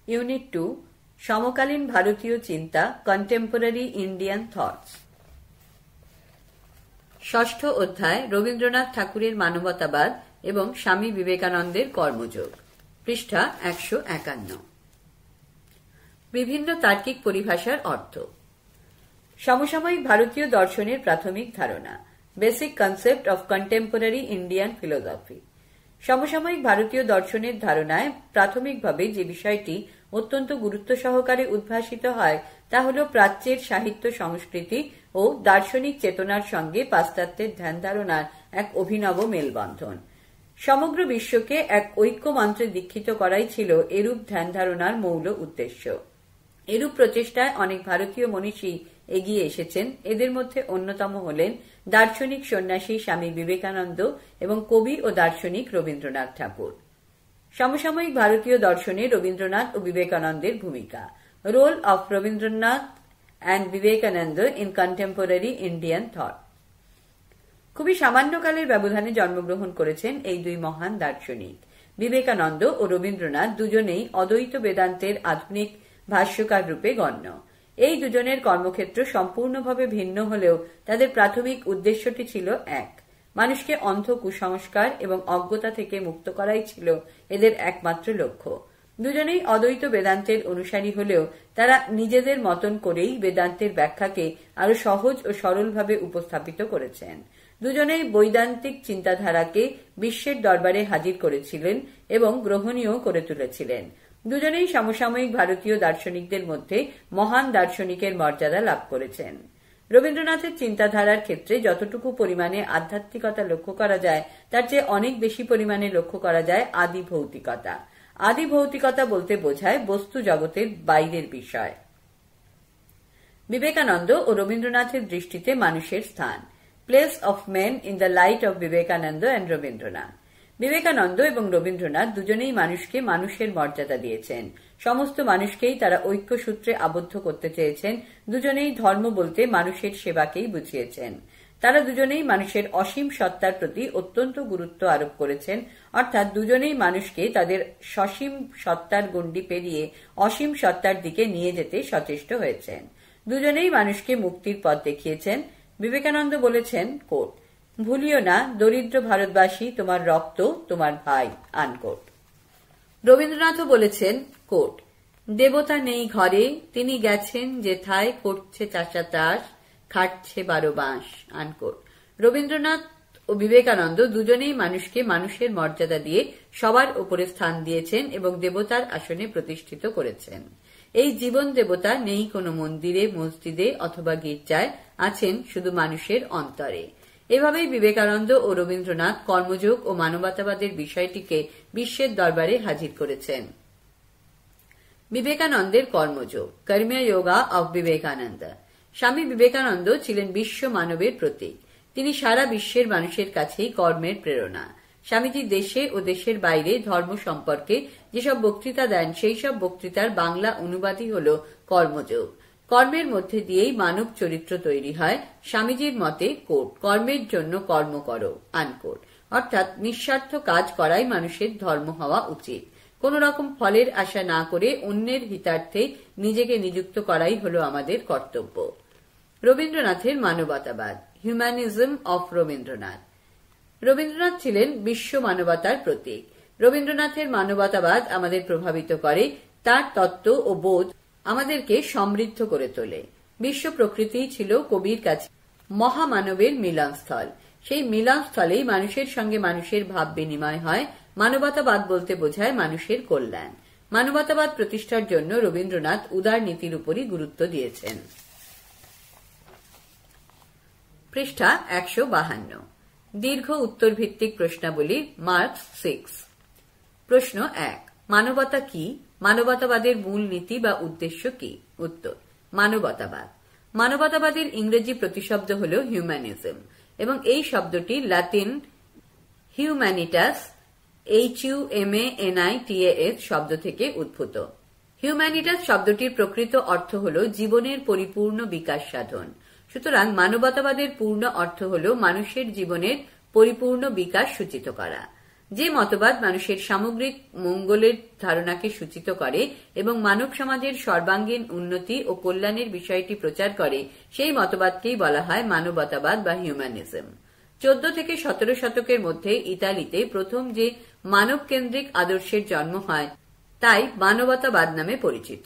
Unit 2 সমকালীন ভারতীয় চিন্তা কন্টেম্পোরারি ইন্ডিয়ান থটস। ষষ্ঠ অধ্যায় রবীন্দ্রনাথ ঠাকুরের মানবতাবাদ এবং স্বামী বিবেকানন্দের কর্মযোগ, পৃষ্ঠা 151। বিভিন্ন তার্কিক পরিভাষার অর্থ। সমসাময়িক ভারতীয় দর্শনের প্রাথমিক ধারণা, basic concept of contemporary Indian philosophy. সমসাময়িক ভারতীয় দর্শনের ধারণায় প্রাথমিকভাবে যে বিষয়টি অত্যন্ত গুরুত্ব সহকারে উদ্ভাসিত হয় তা হল প্রাচ্যের সাহিত্য সংস্কৃতি ও দার্শনিক চেতনার সঙ্গে পাশ্চাত্যের ধ্যান ধারণার এক অভিনব মেলবন্ধন। সমগ্র বিশ্বকে এক ঐক্য মন্ত্রে দীক্ষিত করাই ছিল এরূপ ধ্যান ধারণার মৌল উদ্দেশ্য। এরূপ প্রচেষ্টায় অনেক ভারতীয় মনীষী এগিয়ে এসেছেন। এদের মধ্যে অন্যতম হলেন দার্শনিক সন্ন্যাসী স্বামী বিবেকানন্দ এবং কবি ও দার্শনিক রবীন্দ্রনাথ ঠাকুর। সমসাময়িক ভারতীয় দর্শনে রবীন্দ্রনাথ ও বিবেকানন্দের ভূমিকা, role of Rabindranath and Vivekananda in contemporary Indian thought. খুবই সামান্যকালের ব্যবধানে জন্মগ্রহণ করেছেন এই দুই মহান দার্শনিক। বিবেকানন্দ ও রবীন্দ্রনাথ দুজনেই অদ্বৈত বেদান্তের আধুনিক ভাষ্যকার রূপে গণ্য। এই দুজনের কর্মক্ষেত্র সম্পূর্ণভাবে ভিন্ন হলেও তাদের প্রাথমিক উদ্দেশ্যটি ছিল এক। মানুষকে অন্ধ কুসংস্কার এবং অজ্ঞতা থেকে মুক্ত করাই ছিল এদের একমাত্র লক্ষ্য। দুজনেই অদ্বৈত বেদান্তের অনুসারী হলেও তারা নিজেদের মতন করেই বেদান্তের ব্যাখ্যাকে আরো সহজ ও সরলভাবে উপস্থাপিত করেছেন। দুজনেই বৈদান্তিক চিন্তাধারাকে বিশ্বের দরবারে হাজির করেছিলেন এবং গ্রহণীয় করে তুলেছিলেন। দুজনেই সমসাময়িক ভারতীয় দার্শনিকদের মধ্যে মহান দার্শনিকের মর্যাদা লাভ করেছেন। রবীন্দ্রনাথের চিন্তাধারার ক্ষেত্রে যতটুকু পরিমাণে আধ্যাত্মিকতা লক্ষ্য করা যায় তার চেয়ে অনেক বেশি পরিমাণে লক্ষ্য করা যায় আদি ভৌতিকতা। আদি ভৌতিকতা বলতে বোঝায় বস্তু জগতের বাইরের বিষয়। বিবেকানন্দ ও রবীন্দ্রনাথের দৃষ্টিতে মানুষের স্থান, place of men in the light off Vivekananda and Rabindranath. Vivekananda এবং রবীন্দ্রনাথ দুজনেই মানুষকে মানুষের মর্যাদা দিয়েছেন। সমস্ত মানুষকেই তারা ঐক্যসূত্রে আবদ্ধ করতে চেয়েছেন। দুজনেই ধর্ম বলতে মানুষের সেবাকেই বুঝিয়েছেন। তারা দুজনেই মানুষের অসীম সত্তার প্রতি অত্যন্ত গুরুত্ব আরোপ করেছেন, অর্থাৎ দুজনেই মানুষকে তাদের সসীম সত্তার গণ্ডি পেরিয়ে অসীম সত্তার দিকে নিয়ে যেতে সচেষ্ট হয়েছেন। দুজনেই মানুষকে মুক্তির পথ দেখিয়েছেন। বিবেকানন্দ বলেছেন, কোট, ভুলিও না দরিদ্র ভারতবাসী তোমার রক্ত তোমার ভাই, আনকোট। রবীন্দ্রনাথও বলেছেন, কোট, দেবতা নেই ঘরে তিনি গেছেন যেথায় করছে চাষা চাষ খাটছে 12 বাঁশ, আনকোট। রবীন্দ্রনাথ ও বিবেকানন্দ দুজনেই মানুষকে মানুষের মর্যাদা দিয়ে সবার উপরে স্থান দিয়েছেন এবং দেবতার আসনে প্রতিষ্ঠিত করেছেন। এই জীবন দেবতা নেই কোনো মন্দিরে মসজিদে অথবা গির্জায়, আছেন শুধু মানুষের অন্তরে। এভাবেই বিবেকানন্দ ও রবীন্দ্রনাথ কর্মযোগ ও মানবতাবাদের বিষয়টিকে বিশ্বের দরবারে হাজির করেছেন। বিবেকানন্দের কর্মযোগ, কর্মীয় যোগা অব বিবেকানন্দ। স্বামী বিবেকানন্দ ছিলেন বিশ্ব মানবের প্রতীক। তিনি সারা বিশ্বের মানুষের কাছেই কর্মের প্রেরণা। স্বামীজি দেশে ও দেশের বাইরে ধর্ম সম্পর্কে যেসব বক্তৃতা দেন সেই সব বক্তৃতার বাংলা অনুবাদই হল কর্মযোগ। কর্মের মধ্যে দিয়েই মানব চরিত্র তৈরি হয়। স্বামীজির মতে, কোট, কর্মের জন্য কর্ম করো, আনকোট, অর্থাৎ নিঃস্বার্থ কাজ করাই মানুষের ধর্ম হওয়া উচিত। কোন রকম ফলের আশা না করে অন্যের হিতার্থে নিজেকে নিযুক্ত করাই হল আমাদের কর্তব্য। রবীন্দ্রনাথের মানবতাবাদ, হিউম্যানিজম অফ রবীন্দ্রনাথ। রবীন্দ্রনাথ ছিলেন বিশ্ব মানবতার প্রতীক। রবীন্দ্রনাথের মানবতাবাদ আমাদের প্রভাবিত করে। তার তত্ত্ব ও বোধ আমাদেরকে সমৃদ্ধ করে তোলে। বিশ্ব প্রকৃতিই ছিল কবির কাছে মহামানবের মিলনস্থল। সেই মিলনস্থলেই মানুষের সঙ্গে মানুষের ভাব বিনিময় হয়। মানবতাবাদ বলতে বোঝায় মানুষের কল্যাণ। মানবতাবাদ প্রতিষ্ঠার জন্য রবীন্দ্রনাথ উদার নীতির উপরই গুরুত্ব দিয়েছেন। পৃষ্ঠা 152। দীর্ঘ উত্তরভিত্তিক প্রশ্নাবলী, মার্কস 6। প্রশ্ন 1, মানবতা কি? মানবতাবাদের মূল নীতি বা উদ্দেশ্য কি? উত্তর, মানবতাবাদ। মানবতাবাদের ইংরেজি প্রতিশব্দ হল হিউম্যানিজম এবং এই শব্দটি লাতিন হিউম্যানিটাস HUMANITAS শব্দ থেকে উদ্ভূত। হিউম্যানিটাস শব্দটির প্রকৃত অর্থ হল জীবনের পরিপূর্ণ বিকাশ সাধন। সুতরাং মানবতাবাদের পূর্ণ অর্থ হল মানুষের জীবনের পরিপূর্ণ বিকাশ সূচিত করা। যে মতবাদ মানুষের সামগ্রিক মঙ্গলের ধারণাকে সূচিত করে এবং মানব সমাজের সর্বাঙ্গীন উন্নতি ও কল্যাণের বিষয়টি প্রচার করে সেই মতবাদকেই বলা হয় মানবতাবাদ বা হিউম্যানিজম। 14 থেকে 17 শতকের মধ্যে ইতালিতে প্রথম যে মানব কেন্দ্রিক আদর্শের জন্ম হয় তাই মানবতাবাদ নামে পরিচিত।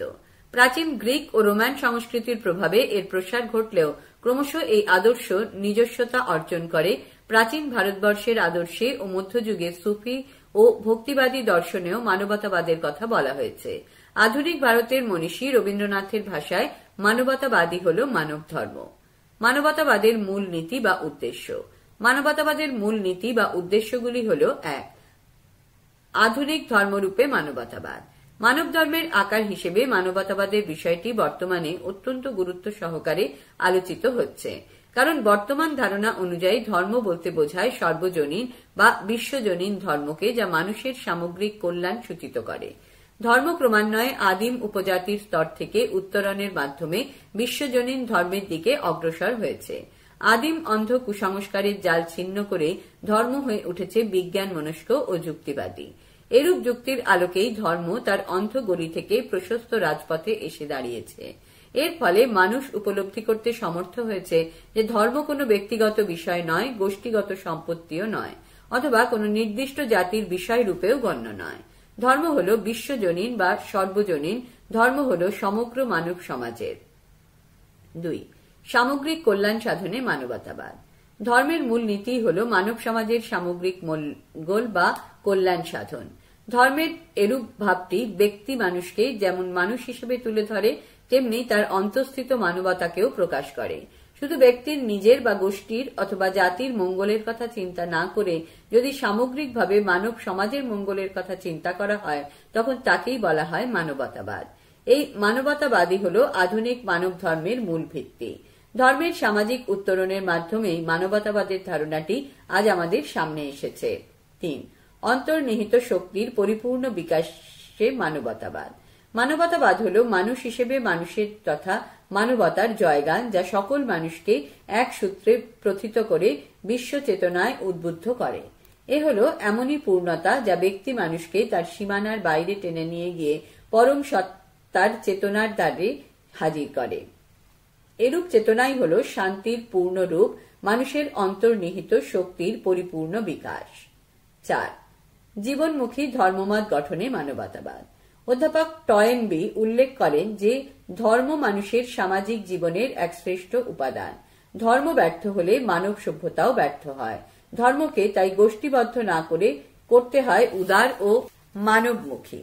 প্রাচীন গ্রিক ও রোমান সংস্কৃতির প্রভাবে এর প্রসার ঘটলেও ক্রমশ এই আদর্শ নিজস্বতা অর্জন করে। প্রাচীন ভারতবর্ষের আদর্শে ও মধ্যযুগে সুফি ও ভক্তিবাদী দর্শনেও মানবতাবাদের কথা বলা হয়েছে। আধুনিক ভারতের মনীষী রবীন্দ্রনাথের ভাষায় মানবতাবাদী হল মানব ধর্ম। মানবতাবাদের মূল নীতি বা উদ্দেশ্য। মানবতাবাদের মূল নীতি বা উদ্দেশ্যগুলি হল: 1. আধুনিক ধর্মরূপে মানবতাবাদ। মানব ধর্মের আকার হিসেবে মানবতাবাদের বিষয়টি বর্তমানে অত্যন্ত গুরুত্ব সহকারে আলোচিত হচ্ছে, কারণ বর্তমান ধারণা অনুযায়ী ধর্ম বলতে বোঝায় সর্বজনীন বা বিশ্বজনীন ধর্মকে, যা মানুষের সামগ্রিক কল্যাণ সূচিত করে। ধর্ম ক্রমান্বয়ে আদিম উপজাতির স্তর থেকে উত্তরণের মাধ্যমে বিশ্বজনীন ধর্মের দিকে অগ্রসর হয়েছে। আদিম অন্ধ কুসংস্কারের জাল ছিন্ন করে ধর্ম হয়ে উঠেছে বিজ্ঞান মনস্ক ও যুক্তিবাদী। এরূপ যুক্তির আলোকেই ধর্ম তার অন্ধ গলি থেকে প্রশস্ত রাজপথে এসে দাঁড়িয়েছে। এর ফলে মানুষ উপলব্ধি করতে সমর্থ হয়েছে যে ধর্ম কোনো ব্যক্তিগত বিষয় নয়, গোষ্ঠীগত সম্পত্তিও নয়, অথবা কোনো নির্দিষ্ট জাতির বিষয় রূপেও গণ্য নয়। ধর্ম হল বিশ্বজনীন বা সর্বজনীন। ধর্ম হল সমগ্র মানব সমাজের। 2. সামগ্রিক কল্যাণ সাধনে মানবতাবাদ। ধর্মের মূল নীতি হল মানব সমাজের সামগ্রিক মঙ্গল বা কল্যাণ সাধন। ধর্মের এরূপ ভাবটি ব্যক্তি মানুষকে যেমন মানুষ হিসেবে তুলে ধরে, তেমনি তার অন্তঃস্থিত মানবতাকেও প্রকাশ করে। শুধু ব্যক্তির নিজের বা গোষ্ঠীর অথবা জাতির মঙ্গলের কথা চিন্তা না করে যদি সামগ্রিকভাবে মানব সমাজের মঙ্গলের কথা চিন্তা করা হয়, তখন তাকেই বলা হয় মানবতাবাদ। এই মানবতাবাদই হল আধুনিক মানব ধর্মের মূল ভিত্তি। ধর্মের সামাজিক উত্তরণের মাধ্যমেই মানবতাবাদের ধারণাটি আজ আমাদের সামনে এসেছে। 3. অন্তর্নিহিত শক্তির পরিপূর্ণ বিকাশে মানবতাবাদ। মানবতাবাদ হল মানুষ হিসেবে মানুষের তথা মানবতার জয়গান, যা সকল মানুষকে এক সূত্রে প্রথিত করে বিশ্ব চেতনায় উদ্বুদ্ধ করে। এ হল এমনই পূর্ণতা যা ব্যক্তি মানুষকে তার সীমানার বাইরে টেনে নিয়ে গিয়ে পরম সত্তার চেতনার দ্বারে হাজির করে। এরূপ চেতনাই হল শান্তির পূর্ণ রূপ, মানুষের অন্তর্নিহিত শক্তির পরিপূর্ণ বিকাশ। 4. জীবনমুখী ধর্মমত গঠনে মানবতাবাদ। অধ্যাপক টয়েনবি উল্লেখ করেন যে ধর্ম মানুষের সামাজিক জীবনের এক শ্রেষ্ঠ উপাদান। ধর্ম ব্যর্থ হলে মানব সভ্যতাও ব্যর্থ হয়। ধর্মকে তাই গোষ্ঠীবদ্ধ না করে করতে হয় উদার ও মানবমুখী।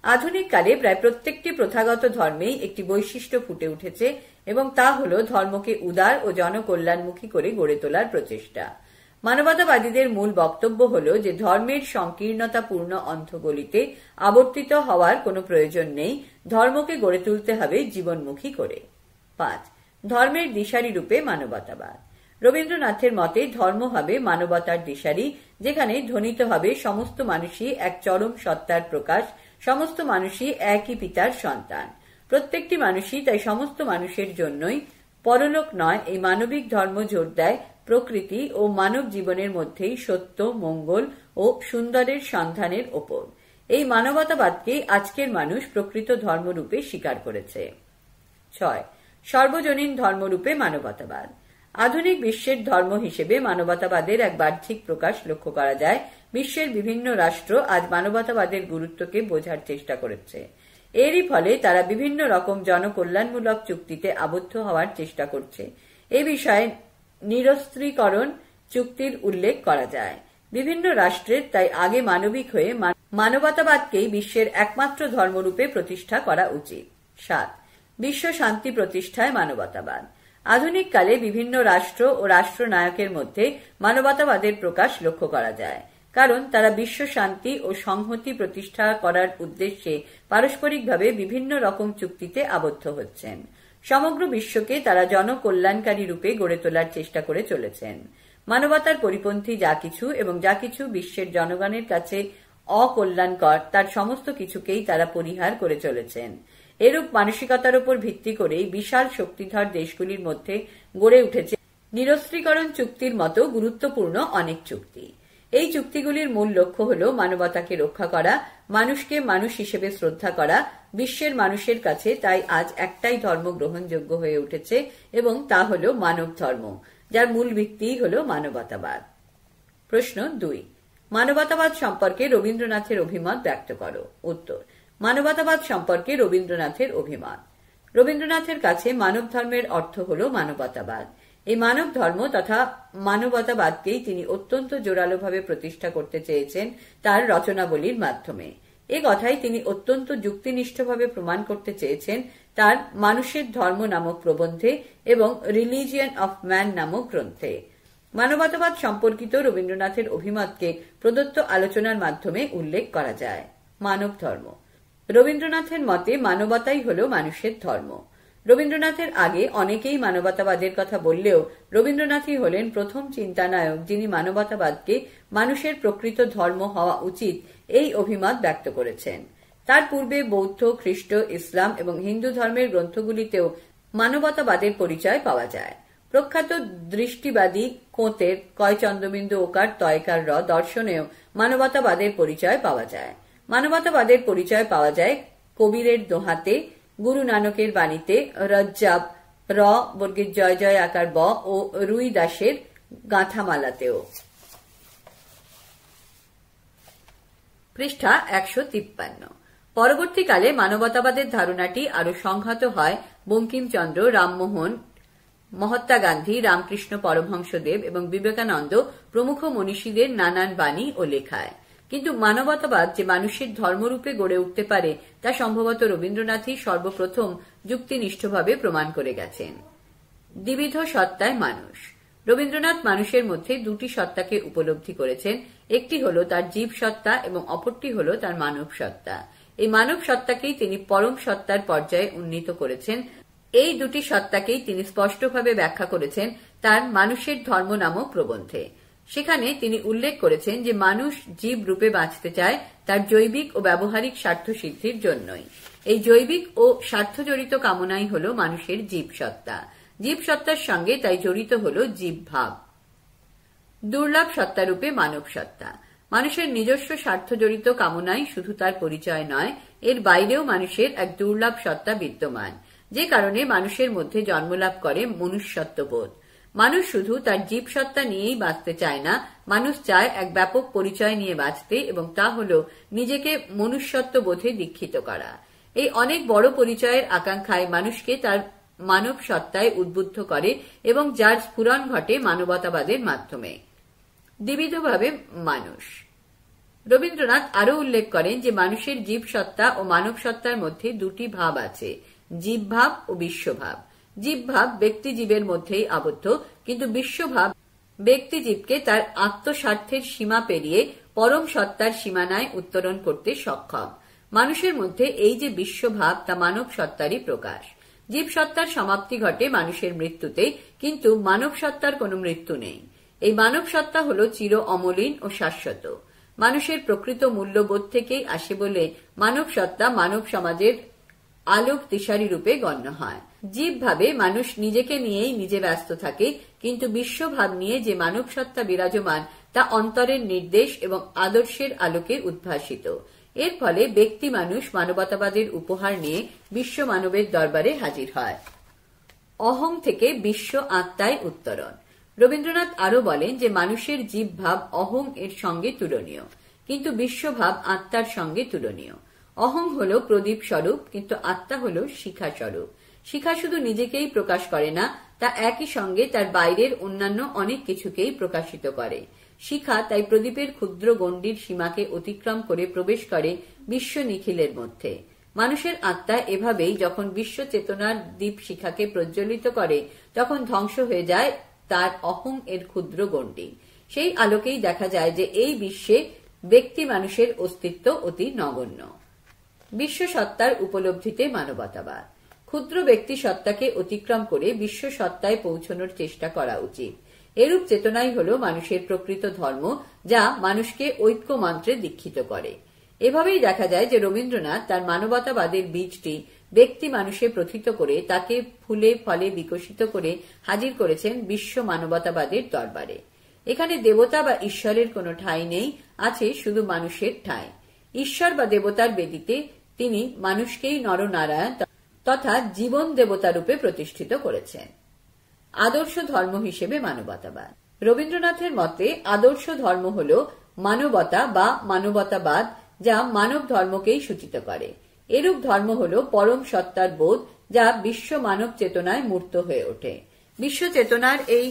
আধুনিক কালে প্রায় প্রত্যেকটি প্রথাগত ধর্মেই একটি বৈশিষ্ট্য ফুটে উঠেছে এবং তা হল ধর্মকে উদার ও জনকল্যাণমুখী করে গড়ে তোলার প্রচেষ্টা। মানবতাবাদীদের মূল বক্তব্য হল যে ধর্মের সংকীর্ণতাপূর্ণ অন্ধগলিতে আবর্তিত হওয়ার কোনো প্রয়োজন নেই, ধর্মকে গড়ে তুলতে হবে জীবনমুখী করে। 5. ধর্মের দিশারি রূপে মানবতাবাদ। রবীন্দ্রনাথের মতে ধর্ম হবে মানবতার দিশারি, যেখানে ধ্বনিত হবে সমস্ত মানুষই এক চরম সত্তার প্রকাশ, সমস্ত মানুষই একই পিতার সন্তান। প্রত্যেকটি মানুষই তাই সমস্ত মানুষের জন্যই, পরলোক নয়, এই মানবিক ধর্ম জোর দেয় প্রকৃতি ও মানব জীবনের মধ্যেই সত্য, মঙ্গল ও সুন্দরের সন্ধানের ওপর। এই মানবতাবাদকে আজকের মানুষ প্রকৃত ধর্মরূপে স্বীকার করেছে। 6. সর্বজনীন ধর্মরূপে মানবতাবাদ। আধুনিক বিশ্বের ধর্ম হিসেবে মানবতাবাদের এক বাহ্যিক প্রকাশ লক্ষ্য করা যায়। বিশ্বের বিভিন্ন রাষ্ট্র আজ মানবতাবাদের গুরুত্বকে বোঝার চেষ্টা করেছে। এরই ফলে তারা বিভিন্ন রকম জনকল্যাণমূলক চুক্তিতে আবদ্ধ হওয়ার চেষ্টা করছে। এ বিষয়ে নিরস্ত্রীকরণ চুক্তির উল্লেখ করা যায়। বিভিন্ন রাষ্ট্রের তাই আগে মানবিক হয়ে মানবতাবাদকেই বিশ্বের একমাত্র ধর্মরূপে প্রতিষ্ঠা করা উচিত। 7. বিশ্ব শান্তি প্রতিষ্ঠায় মানবতাবাদ। আধুনিক কালে বিভিন্ন রাষ্ট্র ও রাষ্ট্রনায়কের মধ্যে মানবতাবাদের প্রকাশ লক্ষ্য করা যায়, কারণ তারা বিশ্ব শান্তি ও সংহতি প্রতিষ্ঠা করার উদ্দেশ্যে পারস্পরিকভাবে বিভিন্ন রকম চুক্তিতে আবদ্ধ হচ্ছেন। সমগ্র বিশ্বকে তারা জনকল্যাণকারী রূপে গড়ে তোলার চেষ্টা করে চলেছেন। মানবতার পরিপন্থী যা কিছু এবং যা কিছু বিশ্বের জনগণের কাছে অকল্যাণকর, তার সমস্ত কিছুকেই তারা পরিহার করে চলেছেন। এরূপ মানসিকতার উপর ভিত্তি করেই বিশাল শক্তিধর দেশগুলির মধ্যে গড়ে উঠেছে নিরস্ত্রীকরণ চুক্তির মতো গুরুত্বপূর্ণ অনেক চুক্তি। এই চুক্তিগুলির মূল লক্ষ্য হল মানবতাকে রক্ষা করা, মানুষকে মানুষ হিসেবে শ্রদ্ধা করা। বিশ্বের মানুষের কাছে তাই আজ একটাই ধর্ম গ্রহণযোগ্য হয়ে উঠেছে এবং তা হল মানব ধর্ম, যার মূল ভিত্তি হল মানবতাবাদ। প্রশ্ন 2, মানবতাবাদ সম্পর্কে রবীন্দ্রনাথের অভিমত ব্যক্ত করো। উত্তর, মানবতাবাদ সম্পর্কে রবীন্দ্রনাথের অভিমত। রবীন্দ্রনাথের কাছে মানব ধর্মের অর্থ হল মানবতাবাদ। এই মানব ধর্ম তথা মানবতাবাদকেই তিনি অত্যন্ত জোরালোভাবে প্রতিষ্ঠা করতে চেয়েছেন তার রচনাবলীর মাধ্যমে। এ কথাই তিনি অত্যন্ত যুক্তিনিষ্ঠভাবে প্রমাণ করতে চেয়েছেন তার মানুষের ধর্ম নামক প্রবন্ধে এবং রিলিজিয়ন অফ ম্যান নামক গ্রন্থে। মানবতাবাদ সম্পর্কিত রবীন্দ্রনাথের অভিমতকে প্রদত্ত আলোচনার মাধ্যমে উল্লেখ করা যায়। মানব ধর্ম। রবীন্দ্রনাথের মতে মানবতাই হল মানুষের ধর্ম। রবীন্দ্রনাথের আগে অনেকেই মানবতাবাদের কথা বললেও রবীন্দ্রনাথই হলেন প্রথম চিন্তানায়ক যিনি মানবতাবাদকে মানুষের প্রকৃত ধর্ম হওয়া উচিত এই অভিমত ব্যক্ত করেছেন। তার পূর্বে বৌদ্ধ, খ্রিস্ট, ইসলাম এবং হিন্দু ধর্মের গ্রন্থগুলিতেও মানবতাবাদের পরিচয় পাওয়া যায়। প্রখ্যাত দৃষ্টিবাদী কোঁতের কয় চন্দ্রবিন্দু ওকার তয়কার র দর্শনেও মানবতাবাদের পরিচয় পাওয়া যায়। মানবতাবাদের পরিচয় পাওয়া যায় কবিরের দোহাতে, গুরু নানকের বাণীতে, রজ্জাব র বর্গের জয় জয় আকার ব ও রুই দাসের গাঁথামালাতেও। পৃষ্ঠা 153। পরবর্তীকালে মানবতাবাদের ধারণাটি আরো সংহত হয় বঙ্কিমচন্দ্র, রামমোহন, মহাত্মা গান্ধী, রামকৃষ্ণ পরমহংসদেব এবং বিবেকানন্দ প্রমুখ মনীষীদের নানান বাণী ও লেখায়। কিন্তু মানবতাবাদ যে মানুষের ধর্মরূপে গড়ে উঠতে পারে তা সম্ভবত রবীন্দ্রনাথই সর্বপ্রথম যুক্তিনিষ্ঠভাবে প্রমাণ করে গেছেন। দ্বিবিধ সত্তায় মানুষ। রবীন্দ্রনাথ মানুষের মধ্যে দুটি সত্তাকে উপলব্ধি করেছেন, একটি হল তার জীব সত্তা এবং অপরটি হল তার মানব সত্তা। এই মানব সত্তাকেই তিনি পরম সত্তার পর্যায়ে উন্নীত করেছেন। এই দুটি সত্তাকেই তিনি স্পষ্টভাবে ব্যাখ্যা করেছেন তার মানুষের ধর্ম নামক প্রবন্ধে। সেখানে তিনি উল্লেখ করেছেন যে মানুষ জীব রূপে বাঁচতে চায় তার জৈবিক ও ব্যবহারিক স্বার্থ সিদ্ধির জন্যই। এই জৈবিক ও স্বার্থজড়িত কামনাই হল মানুষের জীব সত্তা। জীব সত্তার সঙ্গে তাই জড়িত হল জীব ভাব। দুর্লভ সত্তারূপে মানব সত্তা। মানুষের নিজস্ব স্বার্থজড়িত কামনাই শুধু তার পরিচয় নয়, এর বাইরেও মানুষের এক দুর্লভ সত্তা বিদ্যমান, যে কারণে মানুষের মধ্যে জন্মলাভ করে মনুষ্যত্ববোধ। মানুষ শুধু তার জীব সত্তা নিয়েই বাঁচতে চায় না, মানুষ চায় এক ব্যাপক পরিচয় নিয়ে বাঁচতে এবং তা হল নিজেকে মনুষ্যত্ববোধে দীক্ষিত করা। এই অনেক বড় পরিচয়ের আকাঙ্ক্ষায় মানুষকে তার মানব সত্তায় উদ্বুদ্ধ করে এবং যার স্ফুরণ ঘটে মানবতাবাদের মাধ্যমে। দ্বিবিধভাবে মানুষ। রবীন্দ্রনাথ আরও উল্লেখ করেন যে মানুষের জীব সত্তা ও মানব সত্তার মধ্যে দুটি ভাব আছে, জীবভাব ও বিশ্বভাব। জীবভাব ব্যক্তিজীবের মধ্যেই আবদ্ধ, কিন্তু বিশ্বভাব ব্যক্তিজীবকে তার আত্মস্বার্থের সীমা পেরিয়ে পরম সত্তার সীমানায় উত্তরণ করতে সক্ষম। মানুষের মধ্যে এই যে বিশ্বভাব তা মানব সত্তারই প্রকাশ। জীব সত্তার সমাপ্তি ঘটে মানুষের মৃত্যুতে, কিন্তু মানব সত্তার কোনো মৃত্যু নেই। এই মানব সত্তা হল চির অমলিন ও শাশ্বত। মানুষের প্রকৃত মূল্যবোধ থেকেই আসে বলে মানব সত্তা মানব সমাজের আলোক দিশারি রূপে গণ্য হয়। জীবভাবে মানুষ নিজেকে নিয়েই নিজে ব্যস্ত থাকে, কিন্তু বিশ্বভাব নিয়ে যে মানব সত্তা বিরাজমান তা অন্তরের নির্দেশ এবং আদর্শের আলোকে উদ্ভাসিত। এর ফলে ব্যক্তি মানুষ মানবতাবাদের উপহার নিয়ে বিশ্ব মানবের দরবারে হাজির হয়। অহং থেকে বিশ্ব আত্মায় উত্তরণ। রবীন্দ্রনাথ আরও বলেন যে মানুষের জীবভাব অহং এর সঙ্গে তুলনীয়, কিন্তু বিশ্বভাব আত্মার সঙ্গে তুলনীয়। অহং হল প্রদীপ স্বরূপ, কিন্তু আত্মা হল শিখা স্বরূপ। শিখা শুধু নিজেকেই প্রকাশ করে না, তা একই সঙ্গে তার বাইরের অন্যান্য অনেক কিছুকেই প্রকাশিত করে। শিখা তাই প্রদীপের ক্ষুদ্র গণ্ডির সীমাকে অতিক্রম করে প্রবেশ করে বিশ্ব নিখিলের মধ্যে। মানুষের আত্মা এভাবেই যখন বিশ্ব চেতনার দীপ শিখাকে প্রজ্বলিত করে তখন ধ্বংস হয়ে যায় তার অহং এর ক্ষুদ্র গণ্ডি। সেই আলোকেই দেখা যায় যে এই বিশ্বে ব্যক্তি মানুষের অস্তিত্ব অতি নগণ্য। বিশ্ব সত্তার উপলব্ধিতে মানবতাবাদ। ক্ষুদ্র ব্যক্তি সত্তাকে অতিক্রম করে বিশ্ব সত্তায় পৌঁছানোর চেষ্টা করা উচিত। এরূপ চেতনাই হল মানুষের প্রকৃত ধর্ম, যা মানুষকে ঐক্য মন্ত্রে দীক্ষিত করে। এভাবেই দেখা যায় যে রবীন্দ্রনাথ তার মানবতাবাদের বীজটি ব্যক্তি মানুষে প্রথিত করে তাকে ফুলে ফলে বিকশিত করে হাজির করেছেন বিশ্ব মানবতাবাদের দরবারে। এখানে দেবতা বা ঈশ্বরের কোনো ঠাঁই নেই, আছে শুধু মানুষের ঠাঁই। ঈশ্বর বা দেবতার বেদিতে তিনি মানুষকেই নরনারায়ণ তথা জীবন দেবতা রূপে প্রতিষ্ঠিত করেছেন। আদর্শ ধর্ম হিসেবে মানবতাবাদ। রবীন্দ্রনাথের মতে আদর্শ ধর্ম হল মানবতা বা মানবতাবাদ, যা মানব ধর্মকেই সূচিত করে। এরূপ ধর্ম হল পরম সত্তার বোধ, যা বিশ্ব মানব চেতনায় মূর্ত হয়ে ওঠে। বিশ্ব চেতনার এই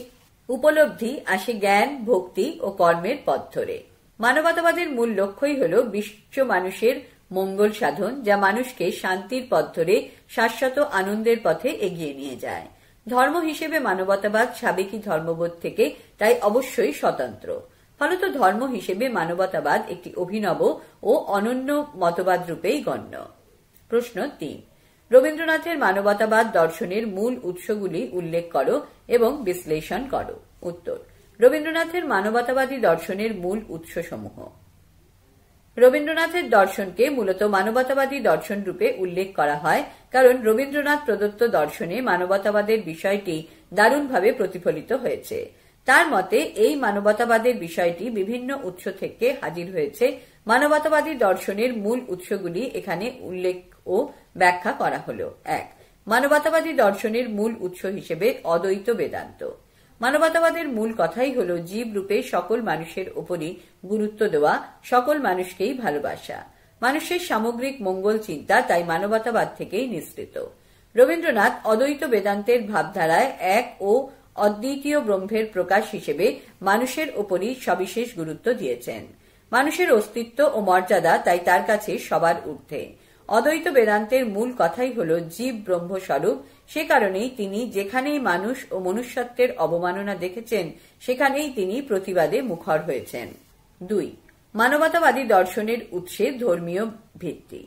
উপলব্ধি আসে জ্ঞান, ভক্তি ও কর্মের পথ ধরে। মানবতাবাদের মূল লক্ষ্যই হল বিশ্ব মানুষের মঙ্গল সাধন, যা মানুষকে শান্তির পথ ধরে শাশ্বত আনন্দের পথে এগিয়ে নিয়ে যায়। ধর্ম হিসেবে মানবতাবাদ সাবেকি ধর্মবোধ থেকে তাই অবশ্যই স্বতন্ত্র। ফলত ধর্ম হিসেবে মানবতাবাদ একটি অভিনব ও অনন্য মতবাদ রূপেই গণ্য। প্রশ্ন ৩। রবীন্দ্রনাথের মানবতাবাদ দর্শনের মূল উৎসগুলি উল্লেখ করো এবং বিশ্লেষণ করো। উত্তর: রবীন্দ্রনাথের মানবতাবাদী দর্শনের মূল উৎসসমূহ। রবীন্দ্রনাথের দর্শনকে মূলত মানবতাবাদী দর্শন রূপে উল্লেখ করা হয়, কারণ রবীন্দ্রনাথ প্রদত্ত দর্শনে মানবতাবাদের বিষয়টি দারুণভাবে প্রতিফলিত হয়েছে। তার মতে এই মানবতাবাদের বিষয়টি বিভিন্ন উৎস থেকে হাজির হয়েছে। মানবতাবাদী দর্শনের মূল উৎসগুলি এখানে উল্লেখ ও ব্যাখ্যা করা হল। ১. মানবতাবাদী দর্শনের মূল উৎস হিসেবে অদ্বৈত বেদান্ত। মানবতাবাদের মূল কথাই হল জীব রূপে সকল মানুষের উপরই গুরুত্ব দেওয়া, সকল মানুষকেই ভালোবাসা। মানুষের সামগ্রিক মঙ্গল চিন্তা তাই মানবতাবাদ থেকেই নিঃসৃত। রবীন্দ্রনাথ অদ্বৈত বেদান্তের ভাবধারায় এক ও অদ্বিতীয় ব্রহ্মের প্রকাশ হিসেবে মানুষের উপরই সবিশেষ গুরুত্ব দিয়েছেন। মানুষের অস্তিত্ব ও মর্যাদা তাই তার কাছে সবার ঊর্ধ্বে। অদ্বৈত বেদান্তের মূল কথাই হল জীব ব্রহ্মস্বরূপ। সে কারণেই তিনি যেখানেই মানুষ ও মনুষ্যত্বের অবমাননা দেখেছেন, সেখানেই তিনি প্রতিবাদে মুখর হয়েছেন। ২. মানবতাবাদী দর্শনের উৎসের ধর্মীয় ভিত্তি।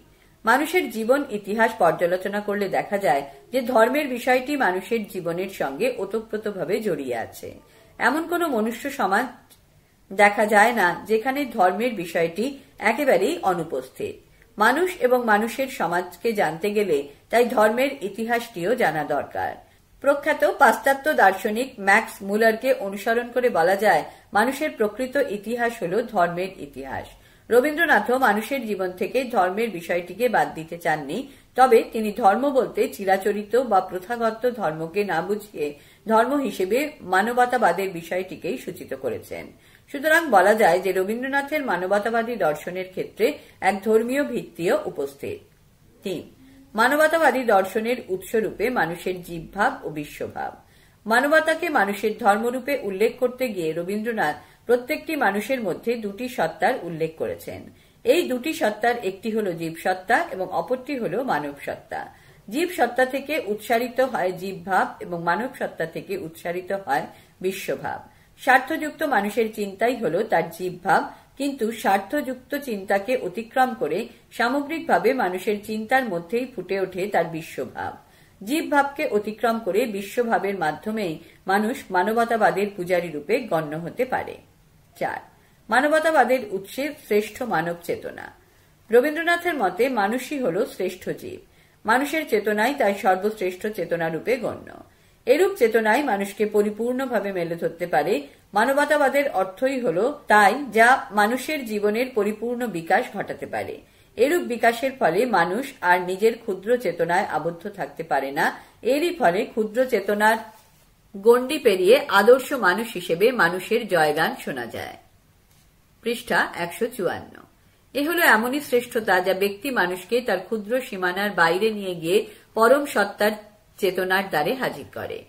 মানুষের জীবন ইতিহাস পর্যালোচনা করলে দেখা যায় যে ধর্মের বিষয়টি মানুষের জীবনের সঙ্গে ওতপ্রোতভাবে জড়িয়ে আছে। এমন কোনো মনুষ্য সমাজ দেখা যায় না যেখানে ধর্মের বিষয়টি একেবারেই অনুপস্থিত। মানুষ এবং মানুষের সমাজকে জানতে গেলে তাই ধর্মের ইতিহাসটিও জানা দরকার। প্রখ্যাত পাশ্চাত্য দার্শনিক ম্যাক্স মুলারকে অনুসরণ করে বলা যায়, মানুষের প্রকৃত ইতিহাস হল ধর্মের ইতিহাস। রবীন্দ্রনাথও মানুষের জীবন থেকে ধর্মের বিষয়টিকে বাদ দিতে চাননি, তবে তিনি ধর্ম বলতে চিরাচরিত বা প্রথাগত ধর্মকে না বুঝিয়ে ধর্ম হিসেবে মানবতাবাদের বিষয়টিকেই সূচিত করেছেন। সুতরাং বলা যায় যে রবীন্দ্রনাথের মানবতাবাদী দর্শনের ক্ষেত্রে এক ধর্মীয় ভিত্তিও উপস্থিত। ৩. মানবতাবাদী দর্শনের উৎসরূপে মানুষের জীবভাব ও বিশ্বভাব। মানবতাকে মানুষের ধর্মরূপে উল্লেখ করতে গিয়ে রবীন্দ্রনাথ প্রত্যেকটি মানুষের মধ্যে দুটি সত্তার উল্লেখ করেছেন। এই দুটি সত্তার একটি হল জীবসত্তা এবং অপরটি হল মানব সত্তা। জীব সত্তা থেকে উৎসারিত হয় জীবভাব এবং মানব সত্তা থেকে উৎসারিত হয় বিশ্বভাব। স্বার্থযুক্ত মানুষের চিন্তাই হল তার জীবভাব, কিন্তু স্বার্থযুক্ত চিন্তাকে অতিক্রম করে সামগ্রিকভাবে মানুষের চিন্তার মধ্যেই ফুটে ওঠে তার বিশ্বভাব। জীবভাবকে অতিক্রম করে বিশ্বভাবের মাধ্যমেই মানুষ মানবতাবাদের পূজারী রূপে গণ্য হতে পারে। ৪. মানবতাবাদের উৎসে শ্রেষ্ঠ মানব চেতনা। রবীন্দ্রনাথের মতে মানুষই হল শ্রেষ্ঠ জীব। মানুষের চেতনাই তাই সর্বশ্রেষ্ঠ চেতনা রূপে গণ্য। এরূপ চেতনাই মানুষকে পরিপূর্ণভাবে মেলে ধরতে পারে। মানবতাবাদের অর্থই হল তাই যা মানুষের জীবনের পরিপূর্ণ বিকাশ ঘটাতে পারে। এরূপ বিকাশের ফলে মানুষ আর নিজের ক্ষুদ্র চেতনায় আবদ্ধ থাকতে পারে না। এরই ফলে ক্ষুদ্র চেতনার গণ্ডি পেরিয়ে আদর্শ মানুষ হিসেবে মানুষের জয়গান শোনা যায়। পৃষ্ঠা ১৫৪। এ হল এমনই শ্রেষ্ঠতা যা ব্যক্তি মানুষকে তার ক্ষুদ্র সীমানার বাইরে নিয়ে গিয়ে পরম সত্তার চেতনার দ্বারে হাজির করে।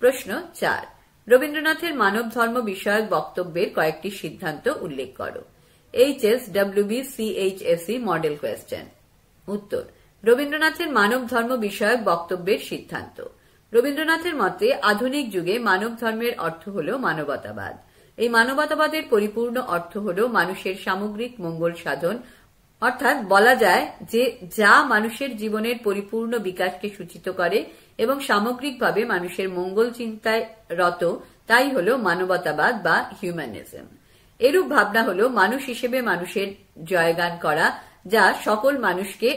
প্রশ্ন ৪. রবীন্দ্রনাথের মানব ধর্ম বিষয়ক বক্তব্যের কয়েকটি সিদ্ধান্ত উল্লেখ করো। HSWB CHSE model question. উত্তর: রবীন্দ্রনাথের মানব ধর্ম বিষয়ক বক্তব্যের সিদ্ধান্ত। রবীন্দ্রনাথের মতে আধুনিক যুগে মানব ধর্মের অর্থ হল মানবতাবাদ। এই মানবতাবাদের পরিপূর্ণ অর্থ হল মানুষের সামগ্রিক মঙ্গল সাধন, অর্থাৎ বলা যায় যে যা মানুষের জীবনের পরিপূর্ণ বিকাশকে সূচিত করে এবং সামগ্রিকভাবে মানুষের মঙ্গল চিন্তায় রত, তাই হল মানবতাবাদ বা হিউম্যানিজম। এরূপ ভাবনা হল মানুষ হিসেবে মানুষের জয়গান করা, যা সকল মানুষকে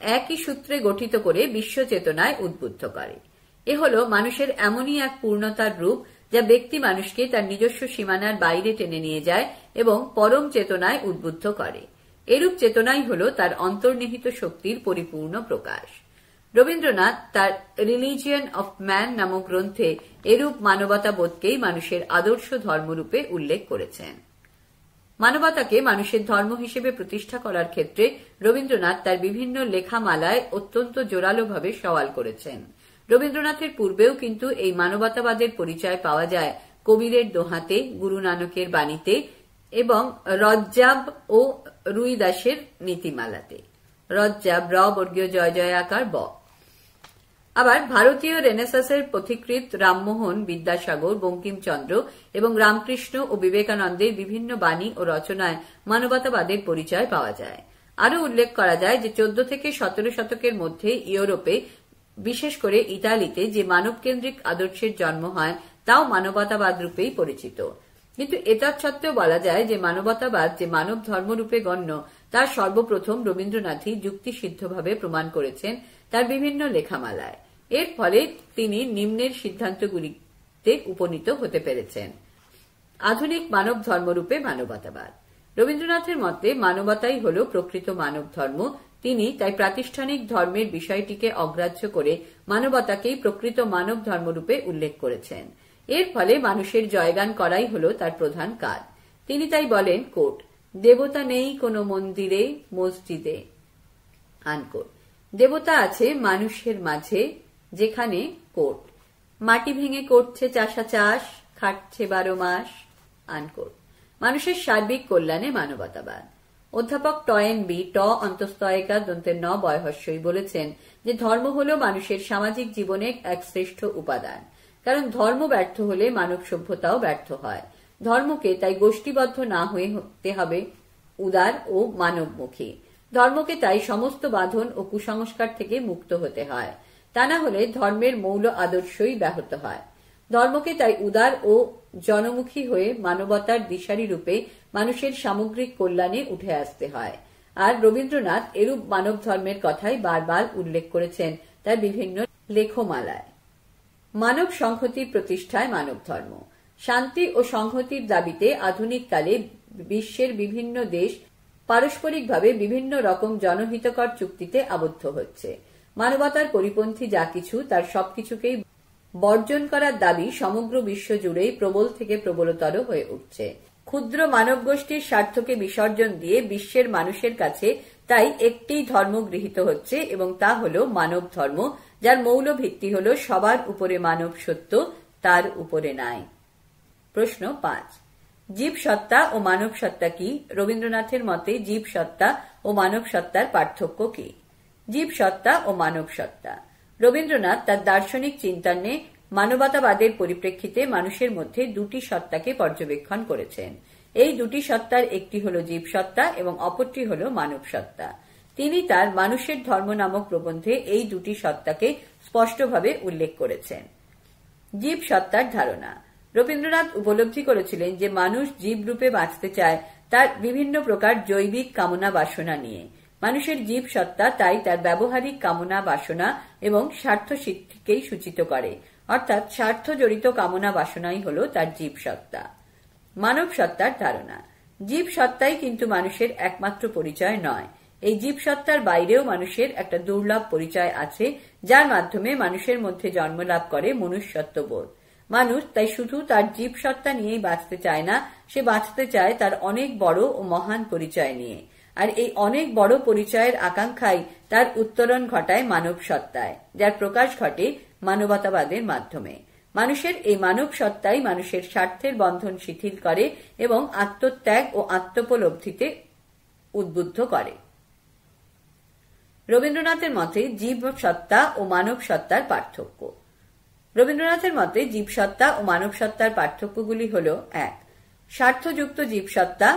একই সূত্রে গঠিত করে বিশ্ব চেতনায় উদ্বুদ্ধ করে। এ হল মানুষের এমনই এক পূর্ণতার রূপ যা ব্যক্তি মানুষকে তার নিজস্ব সীমানার বাইরে টেনে নিয়ে যায় এবং পরম চেতনায় উদ্বুদ্ধ করে। এরূপ চেতনাই হল তার অন্তর্নিহিত শক্তির পরিপূর্ণ প্রকাশ। রবীন্দ্রনাথ তার রিলিজিয়ন অফ ম্যান নামক গ্রন্থে এরূপ মানবতাবোধকেই মানুষের আদর্শ ধর্মরূপে উল্লেখ করেছেন। মানবতাকে মানুষের ধর্ম হিসেবে প্রতিষ্ঠা করার ক্ষেত্রে রবীন্দ্রনাথ তার বিভিন্ন লেখামালায় অত্যন্ত জোরালোভাবে সওয়াল করেছেন। রবীন্দ্রনাথের পূর্বেও কিন্তু এই মানবতাবাদের পরিচয় পাওয়া যায় কবীরের দোহাতে, গুরু নানকের বাণীতে এবং রজ্জাব ও রুইদাসের নীতিমালাতে। রজ্জাব র বর্গীয় জয় জয় আকার ব। আবার ভারতীয় রেনেসাঁসের পথিকৃৎ রামমোহন, বিদ্যাসাগর, বঙ্কিমচন্দ্র এবং রামকৃষ্ণ ও বিবেকানন্দের বিভিন্ন বাণী ও রচনায় মানবতাবাদের পরিচয় পাওয়া যায়। আরও উল্লেখ করা যায় যে 14 থেকে 17 শতকের মধ্যে ইউরোপে, বিশেষ করে ইতালিতে যে মানবকেন্দ্রিক আদর্শের জন্ম হয় তাও মানবতাবাদ রূপেই পরিচিত। কিন্তু এতৎসত্ত্বেও বলা যায় যে মানবতাবাদ যে মানব ধর্মরূপে গণ্য তার সর্বপ্রথম রবীন্দ্রনাথই যুক্তিসিদ্ধভাবে প্রমাণ করেছেন তার বিভিন্ন লেখামালায়। এর ফলে তিনি নিম্নের সিদ্ধান্তগুলিতে উপনীত হতে পেরেছেন। আধুনিক মানব ধর্মরূপে মানবতাবাদ। রবীন্দ্রনাথের মতে মানবতাই হল প্রকৃত মানব ধর্ম। তিনি তাই প্রাতিষ্ঠানিক ধর্মের বিষয়টিকে অগ্রাহ্য করে মানবতাকেই প্রকৃত মানব ধর্মরূপে উল্লেখ করেছেন। এর ফলে মানুষের জয়গান করাই হল তার প্রধান কাজ। তিনি তাই বলেন, কোট, দেবতা নেই কোনো মন্দিরে মসজিদে, আনকোট। দেবতা আছে মানুষের মাঝে, যেখানে, কোট, মাটি ভেঙে করছে চাষা চাষ, খাটছে 12 মাস, আনকোট। মানুষের সার্বিক কল্যাণে মানবতাবাদ। অধ্যাপক টয়েন বি ট অন্তস্তয়িকা দন্তের ন বয়হস্যই বলেছেন যে ধর্ম হল মানুষের সামাজিক জীবনের এক শ্রেষ্ঠ উপাদান। কারণ ধর্ম ব্যর্থ হলে মানব সভ্যতাও ব্যর্থ হয়। ধর্মকে তাই গোষ্ঠীবদ্ধ না হতে হবে উদার ও মানবমুখী। ধর্মকে তাই সমস্ত বাঁধন ও কুসংস্কার থেকে মুক্ত হতে হয়। তা না হলে ধর্মের মৌল আদর্শই ব্যাহত হয়। ধর্মকে তাই উদার ও জনমুখী হয়ে মানবতার দিশারি রূপে মানুষের সামগ্রিক কল্যাণে উঠে আসতে হয়। আর রবীন্দ্রনাথ এরূপ মানব ধর্মের কথাই বারবার উল্লেখ করেছেন তার বিভিন্ন লেখমালায়। মানব সংহতির প্রতিষ্ঠায় মানব ধর্ম। শান্তি ও সংহতির দাবিতে আধুনিক কালে বিশ্বের বিভিন্ন দেশ পারস্পরিকভাবে বিভিন্ন রকম জনহিতকর চুক্তিতে আবদ্ধ হচ্ছে। মানবতার পরিপন্থী যা কিছু তার সবকিছুকেই বর্জন করার দাবি সমগ্র বিশ্ব জুড়েই প্রবল থেকে প্রবলতর হয়ে উঠছে। ক্ষুদ্র মানব গোষ্ঠীর স্বার্থকে বিসর্জন দিয়ে বিশ্বের মানুষের কাছে তাই একটি ধর্ম গৃহীত হচ্ছে এবং তা হল মানব ধর্ম, যার মৌল ভিত্তি হল সবার উপরে মানব সত্য, তার উপরে নাই। প্রশ্ন 5, জীব সত্তা ও মানব সত্তা কি? রবীন্দ্রনাথের মতে জীব সত্তা ও মানব সত্তার পার্থক্য কি? জীব সত্তা ও মানব সত্তা। রবীন্দ্রনাথ তার দার্শনিক চিন্তান্নে মানবতাবাদের পরিপ্রেক্ষিতে মানুষের মধ্যে দুটি সত্তাকে পর্যবেক্ষণ করেছেন। এই দুটি সত্তার একটি হল জীব সত্তা এবং অপরটি হল মানব সত্তা। তিনি তার মানুষের ধর্ম নামক প্রবন্ধে এই দুটি সত্তাকে স্পষ্টভাবে উল্লেখ করেছেন। জীব সত্তার ধারণা। রবীন্দ্রনাথ উপলব্ধি করেছিলেন যে মানুষ জীব রূপে বাঁচতে চায় তার বিভিন্ন প্রকার জৈবিক কামনা বাসনা নিয়ে। মানুষের জীব সত্তা তাই তার ব্যবহারিক কামনা বাসনা এবং স্বার্থ সিদ্ধিকেই সূচিত করে, অর্থাৎ স্বার্থ জড়িত কামনা বাসনাই হল তার জীব সত্তা। মানব সত্তার ধারণা। জীব সত্তাই কিন্তু মানুষের একমাত্র পরিচয় নয়। এই জীব সত্তার বাইরেও মানুষের একটা দুর্লভ পরিচয় আছে, যার মাধ্যমে মানুষের মধ্যে জন্মলাভ করে মনুষ্যত্ববোধ। মানুষ তাই শুধু তার জীব সত্তা নিয়েই বাঁচতে চায় না, সে বাঁচতে চায় তার অনেক বড় ও মহান পরিচয় নিয়ে। আর এই অনেক বড় পরিচয়ের আকাঙ্ক্ষাই তার উত্তরণ ঘটায় মানব সত্তায়, যার প্রকাশ ঘটে মানবতাবাদের মাধ্যমে। মানুষের এই মানব সত্তাই মানুষের স্বার্থের বন্ধন শিথিল করে এবং আত্মত্যাগ ও আত্মোপলব্ধিতে উদ্বুদ্ধ করে। রবীন্দ্রনাথের মতে জীব সত্তা ও মানব সত্তার পার্থক্য। রবীন্দ্রনাথের মতে জীব সত্তা ও মানব সত্তার পার্থক্যগুলি হল: 1. স্বার্থযুক্ত জীবসত্তা,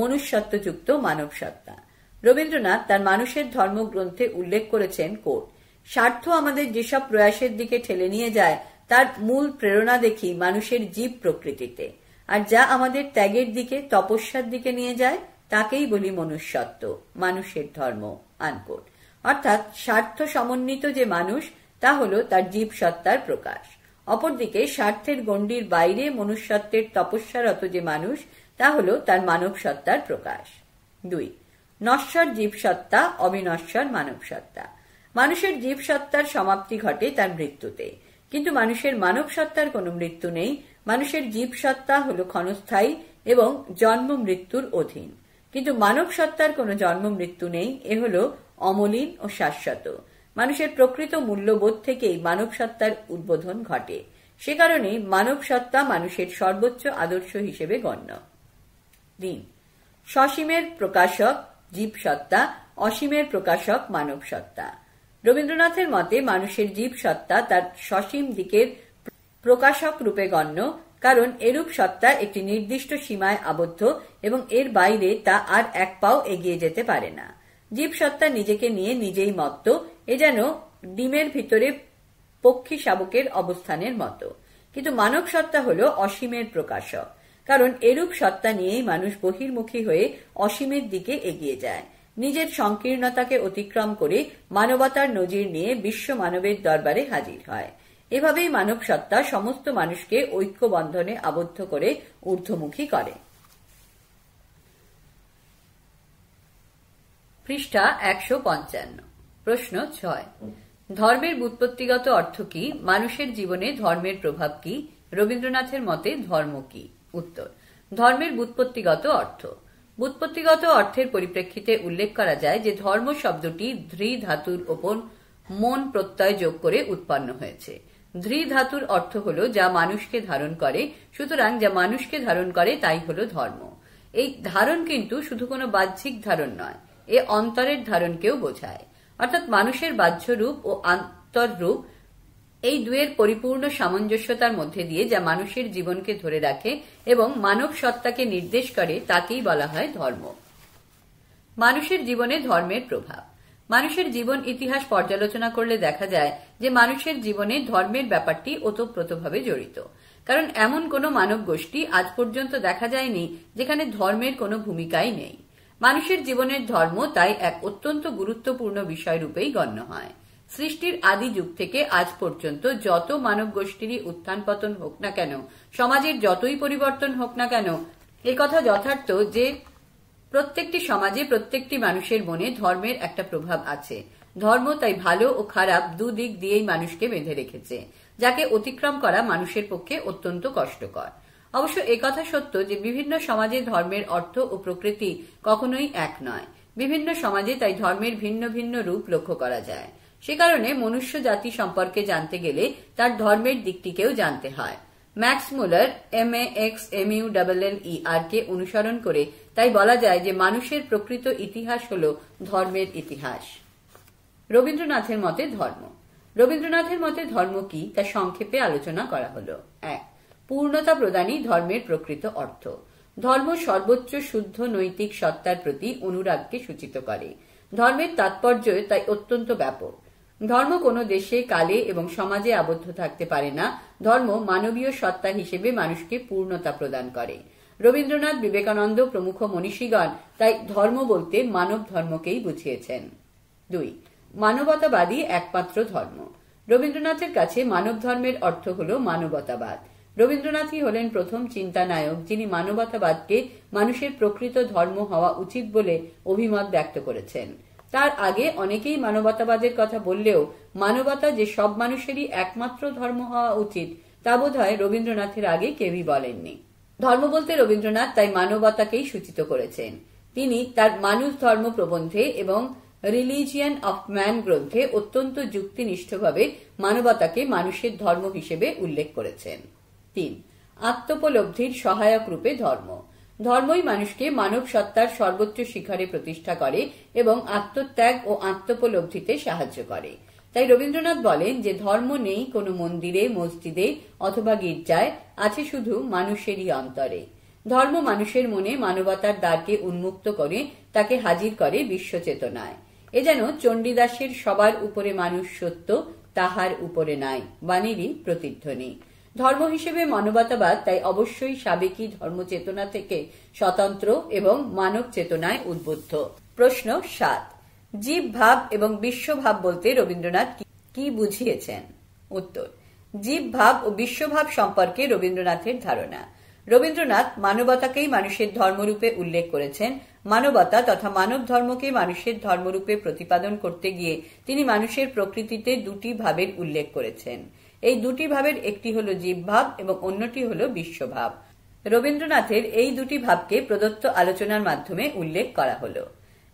মনুষ্যত্বযুক্ত মানব সত্তা। রবীন্দ্রনাথ তার মানুষের ধর্ম গ্রন্থে উল্লেখ করেছেন, কোট, স্বার্থ আমাদের যেসব প্রয়াসের দিকে ঠেলে নিয়ে যায় তার মূল প্রেরণা দেখি মানুষের জীব প্রকৃতিতে, আর যা আমাদের ত্যাগের দিকে, তপস্যার দিকে নিয়ে যায় তাকেই বলি মনুষ্যত্ব, মানুষের ধর্ম, আনকোট। অর্থাৎ স্বার্থ সমন্বিত যে মানুষ তা হল তার জীব সত্তার প্রকাশ। অপরদিকে স্বার্থের গণ্ডির বাইরে মনুষ্যত্বের তপস্যারত যে মানুষ, তা হল তার মানব সত্তার প্রকাশ। 2. নশ্বর জীবসত্তা, অবিনশ্বর মানব সত্তা। মানুষের জীবসত্তার সমাপ্তি ঘটে তার মৃত্যুতে, কিন্তু মানুষের মানব সত্তার কোনো মৃত্যু নেই। মানুষের জীবসত্তা হল ক্ষণস্থায়ী এবং জন্ম মৃত্যুর অধীন, কিন্তু মানব সত্তার কোনো জন্ম মৃত্যু নেই। এ হল অমলিন ও শাশ্বত। মানুষের প্রকৃত মূল্যবোধ থেকেই মানব সত্তার উদ্বোধন ঘটে। সে কারণেই মানব সত্তা মানুষের সর্বোচ্চ আদর্শ হিসেবে গণ্য। 3. সসীমের প্রকাশক জীবসত্তা, অসীমের প্রকাশক মানব সত্তা। রবীন্দ্রনাথের মতে মানুষের জীবসত্তা তার সসীম দিকের প্রকাশক রূপে গণ্য, কারণ এরূপ সত্তা একটি নির্দিষ্ট সীমায় আবদ্ধ এবং এর বাইরে তা আর এক পাও এগিয়ে যেতে পারে না। জীবসত্তা নিজেকে নিয়ে নিজেই মত্ত। এ যেন ডিমের ভিতরে পক্ষী শাবকের অবস্থানের মতো। কিন্তু মানব সত্তা হল অসীমের প্রকাশক, কারণ এরূপ সত্তা নিয়েই মানুষ বহির্মুখী হয়ে অসীমের দিকে এগিয়ে যায়। নিজের সংকীর্ণতাকে অতিক্রম করে মানবতার নজির নিয়ে বিশ্ব মানবের দরবারে হাজির হয়। এভাবেই মানব সত্তা সমস্ত মানুষকে ঐক্যবন্ধনে আবদ্ধ করে ঊর্ধ্বমুখী করে। পৃষ্ঠা 155। প্রশ্ন 6। ধর্মের ব্যুৎপত্তিগত অর্থ কি? মানুষের জীবনে ধর্মের প্রভাব কি? রবীন্দ্রনাথের মতে ধর্ম কি? উত্তর। ধর্মের ব্যুৎপত্তিগত অর্থ। ব্যুৎপত্তিগত অর্থের পরিপ্রেক্ষিতে উল্লেখ করা যায় যে ধর্ম শব্দটি ধৃ ধাতুর ওপর মন প্রত্যয় যোগ করে উৎপন্ন হয়েছে। ধৃ ধাতুর অর্থ হল যা মানুষকে ধারণ করে, সুতরাং যা মানুষকে ধারণ করে তাই হল ধর্ম। এই ধারণ কিন্তু শুধু কোনো বাহ্যিক ধারণ নয়, এ অন্তরের ধারণকেও বোঝায়। অর্থাৎ মানুষের বাহ্য রূপ ও আন্তররূপ, এই দুয়ের পরিপূর্ণ সামঞ্জস্যতার মধ্যে দিয়ে যা মানুষের জীবনকে ধরে রাখে এবং মানব সত্তাকে নির্দেশ করে, তাকেই বলা হয় ধর্ম। মানুষের জীবনে ধর্মের প্রভাব। মানুষের জীবন ইতিহাস পর্যালোচনা করলে দেখা যায় যে মানুষের জীবনে ধর্মের ব্যাপারটি ওতপ্রোতভাবে জড়িত, কারণ এমন কোনো মানব গোষ্ঠী আজ পর্যন্ত দেখা যায়নি যেখানে ধর্মের কোনো ভূমিকাই নেই। মানুষের জীবনের ধর্ম তাই এক অত্যন্ত গুরুত্বপূর্ণ বিষয় রূপেই গণ্য হয়। সৃষ্টির আদি যুগ থেকে আজ পর্যন্ত যত মানব গোষ্ঠীরই উত্থান পতন হোক না কেন, সমাজের যতই পরিবর্তন হোক না কেন, একথা যথার্থ যে প্রত্যেকটি সমাজে প্রত্যেকটি মানুষের মনে ধর্মের একটা প্রভাব আছে। ধর্ম তাই ভালো ও খারাপ দুদিক দিয়েই মানুষকে বেঁধে রেখেছে, যাকে অতিক্রম করা মানুষের পক্ষে অত্যন্ত কষ্টকর। অবশ্য একথা সত্য যে বিভিন্ন সমাজে ধর্মের অর্থ ও প্রকৃতি কখনোই এক নয়। বিভিন্ন সমাজে তাই ধর্মের ভিন্ন ভিন্ন রূপ লক্ষ্য করা যায়। সে কারণে মনুষ্য জাতি সম্পর্কে জানতে গেলে তার ধর্মের দিকটিকেও জানতে হয়। ম্যাক্স মুলার MAXMULLER কে অনুসরণ করে তাই বলা যায় যে মানুষের প্রকৃত ইতিহাস হল ধর্মের ইতিহাস। রবীন্দ্রনাথের মতে ধর্ম। রবীন্দ্রনাথের মতে ধর্ম কি তা সংক্ষেপে আলোচনা করা হল। 1. পূর্ণতা প্রদানই ধর্মের প্রকৃত অর্থ। ধর্ম সর্বোচ্চ শুদ্ধ নৈতিক সত্তার প্রতি অনুরাগকে সূচিত করে। ধর্মের তাৎপর্য তাই অত্যন্ত ব্যাপক। ধর্ম কোনো দেশে, কালে এবং সমাজে আবদ্ধ থাকতে পারে না। ধর্ম মানবীয় সত্তা হিসেবে মানুষকে পূর্ণতা প্রদান করে। রবীন্দ্রনাথ, বিবেকানন্দ প্রমুখ মনীষীগণ তাই ধর্ম বলতে মানব ধর্মকেই বুঝিয়েছেন। 2. মানবতাবাদী একমাত্র ধর্ম। রবীন্দ্রনাথের কাছে মানব ধর্মের অর্থ হল মানবতাবাদ। রবীন্দ্রনাথই হলেন প্রথম চিন্তানায়ক যিনি মানবতাবাদকে মানুষের প্রকৃত ধর্ম হওয়া উচিত বলে অভিমত ব্যক্ত করেছেন। তার আগে অনেকেই মানবতাবাদের কথা বললেও মানবতা যে সব মানুষেরই একমাত্র ধর্ম হওয়া উচিত তা বোধহয় রবীন্দ্রনাথের আগে কেউই বলেননি। ধর্ম বলতে রবীন্দ্রনাথ তাই মানবতাকেই সূচিত করেছেন। তিনি তার মানুষ ধর্ম প্রবন্ধে এবং রিলিজিয়ন অফ ম্যান গ্রন্থে অত্যন্ত যুক্তিনিষ্ঠভাবে মানবতাকে মানুষের ধর্ম হিসেবে উল্লেখ করেছেন। 3. আত্মোপলব্ধির সহায়ক রূপে ধর্ম। ধর্মই মানুষকে মানব সত্তার সর্বোচ্চ শিখরে প্রতিষ্ঠা করে এবং আত্মত্যাগ ও আত্মোপলব্ধিতে সাহায্য করে। তাই রবীন্দ্রনাথ বলেন যে ধর্ম নেই কোনো মন্দিরে, মসজিদে অথবা গির্জায়, আছে শুধু মানুষেরই অন্তরে। ধর্ম মানুষের মনে মানবতার দ্বারকে উন্মুক্ত করে তাকে হাজির করে বিশ্ব চেতনায়। এ যেন চণ্ডীদাসের সবার উপরে মানুষ সত্য, তাহার উপরে নাই বাণীরই প্রতিধ্বনি। ধর্ম হিসেবে মানবতাবাদ তাই অবশ্যই সাবেকি ধর্মচেতনা থেকে স্বতন্ত্র এবং মানব চেতনায় উদ্বুদ্ধ। প্রশ্ন 7. জীব ভাব এবং বিশ্বভাব বলতে রবীন্দ্রনাথ কি বুঝিয়েছেন? উত্তর। জীব ভাব ও বিশ্বভাব সম্পর্কে রবীন্দ্রনাথের ধারণা। রবীন্দ্রনাথ মানবতাকেই মানুষের ধর্মরূপে উল্লেখ করেছেন। মানবতা তথা মানব ধর্মকে মানুষের ধর্মরূপে প্রতিপাদন করতে গিয়ে তিনি মানুষের প্রকৃতিতে দুটি ভাবের উল্লেখ করেছেন। এই দুটি ভাবের একটি হল জীবভাব এবং অন্যটি হল বিশ্বভাব। রবীন্দ্রনাথের এই দুটি ভাবকে প্রদত্ত আলোচনার মাধ্যমে উল্লেখ করা হল।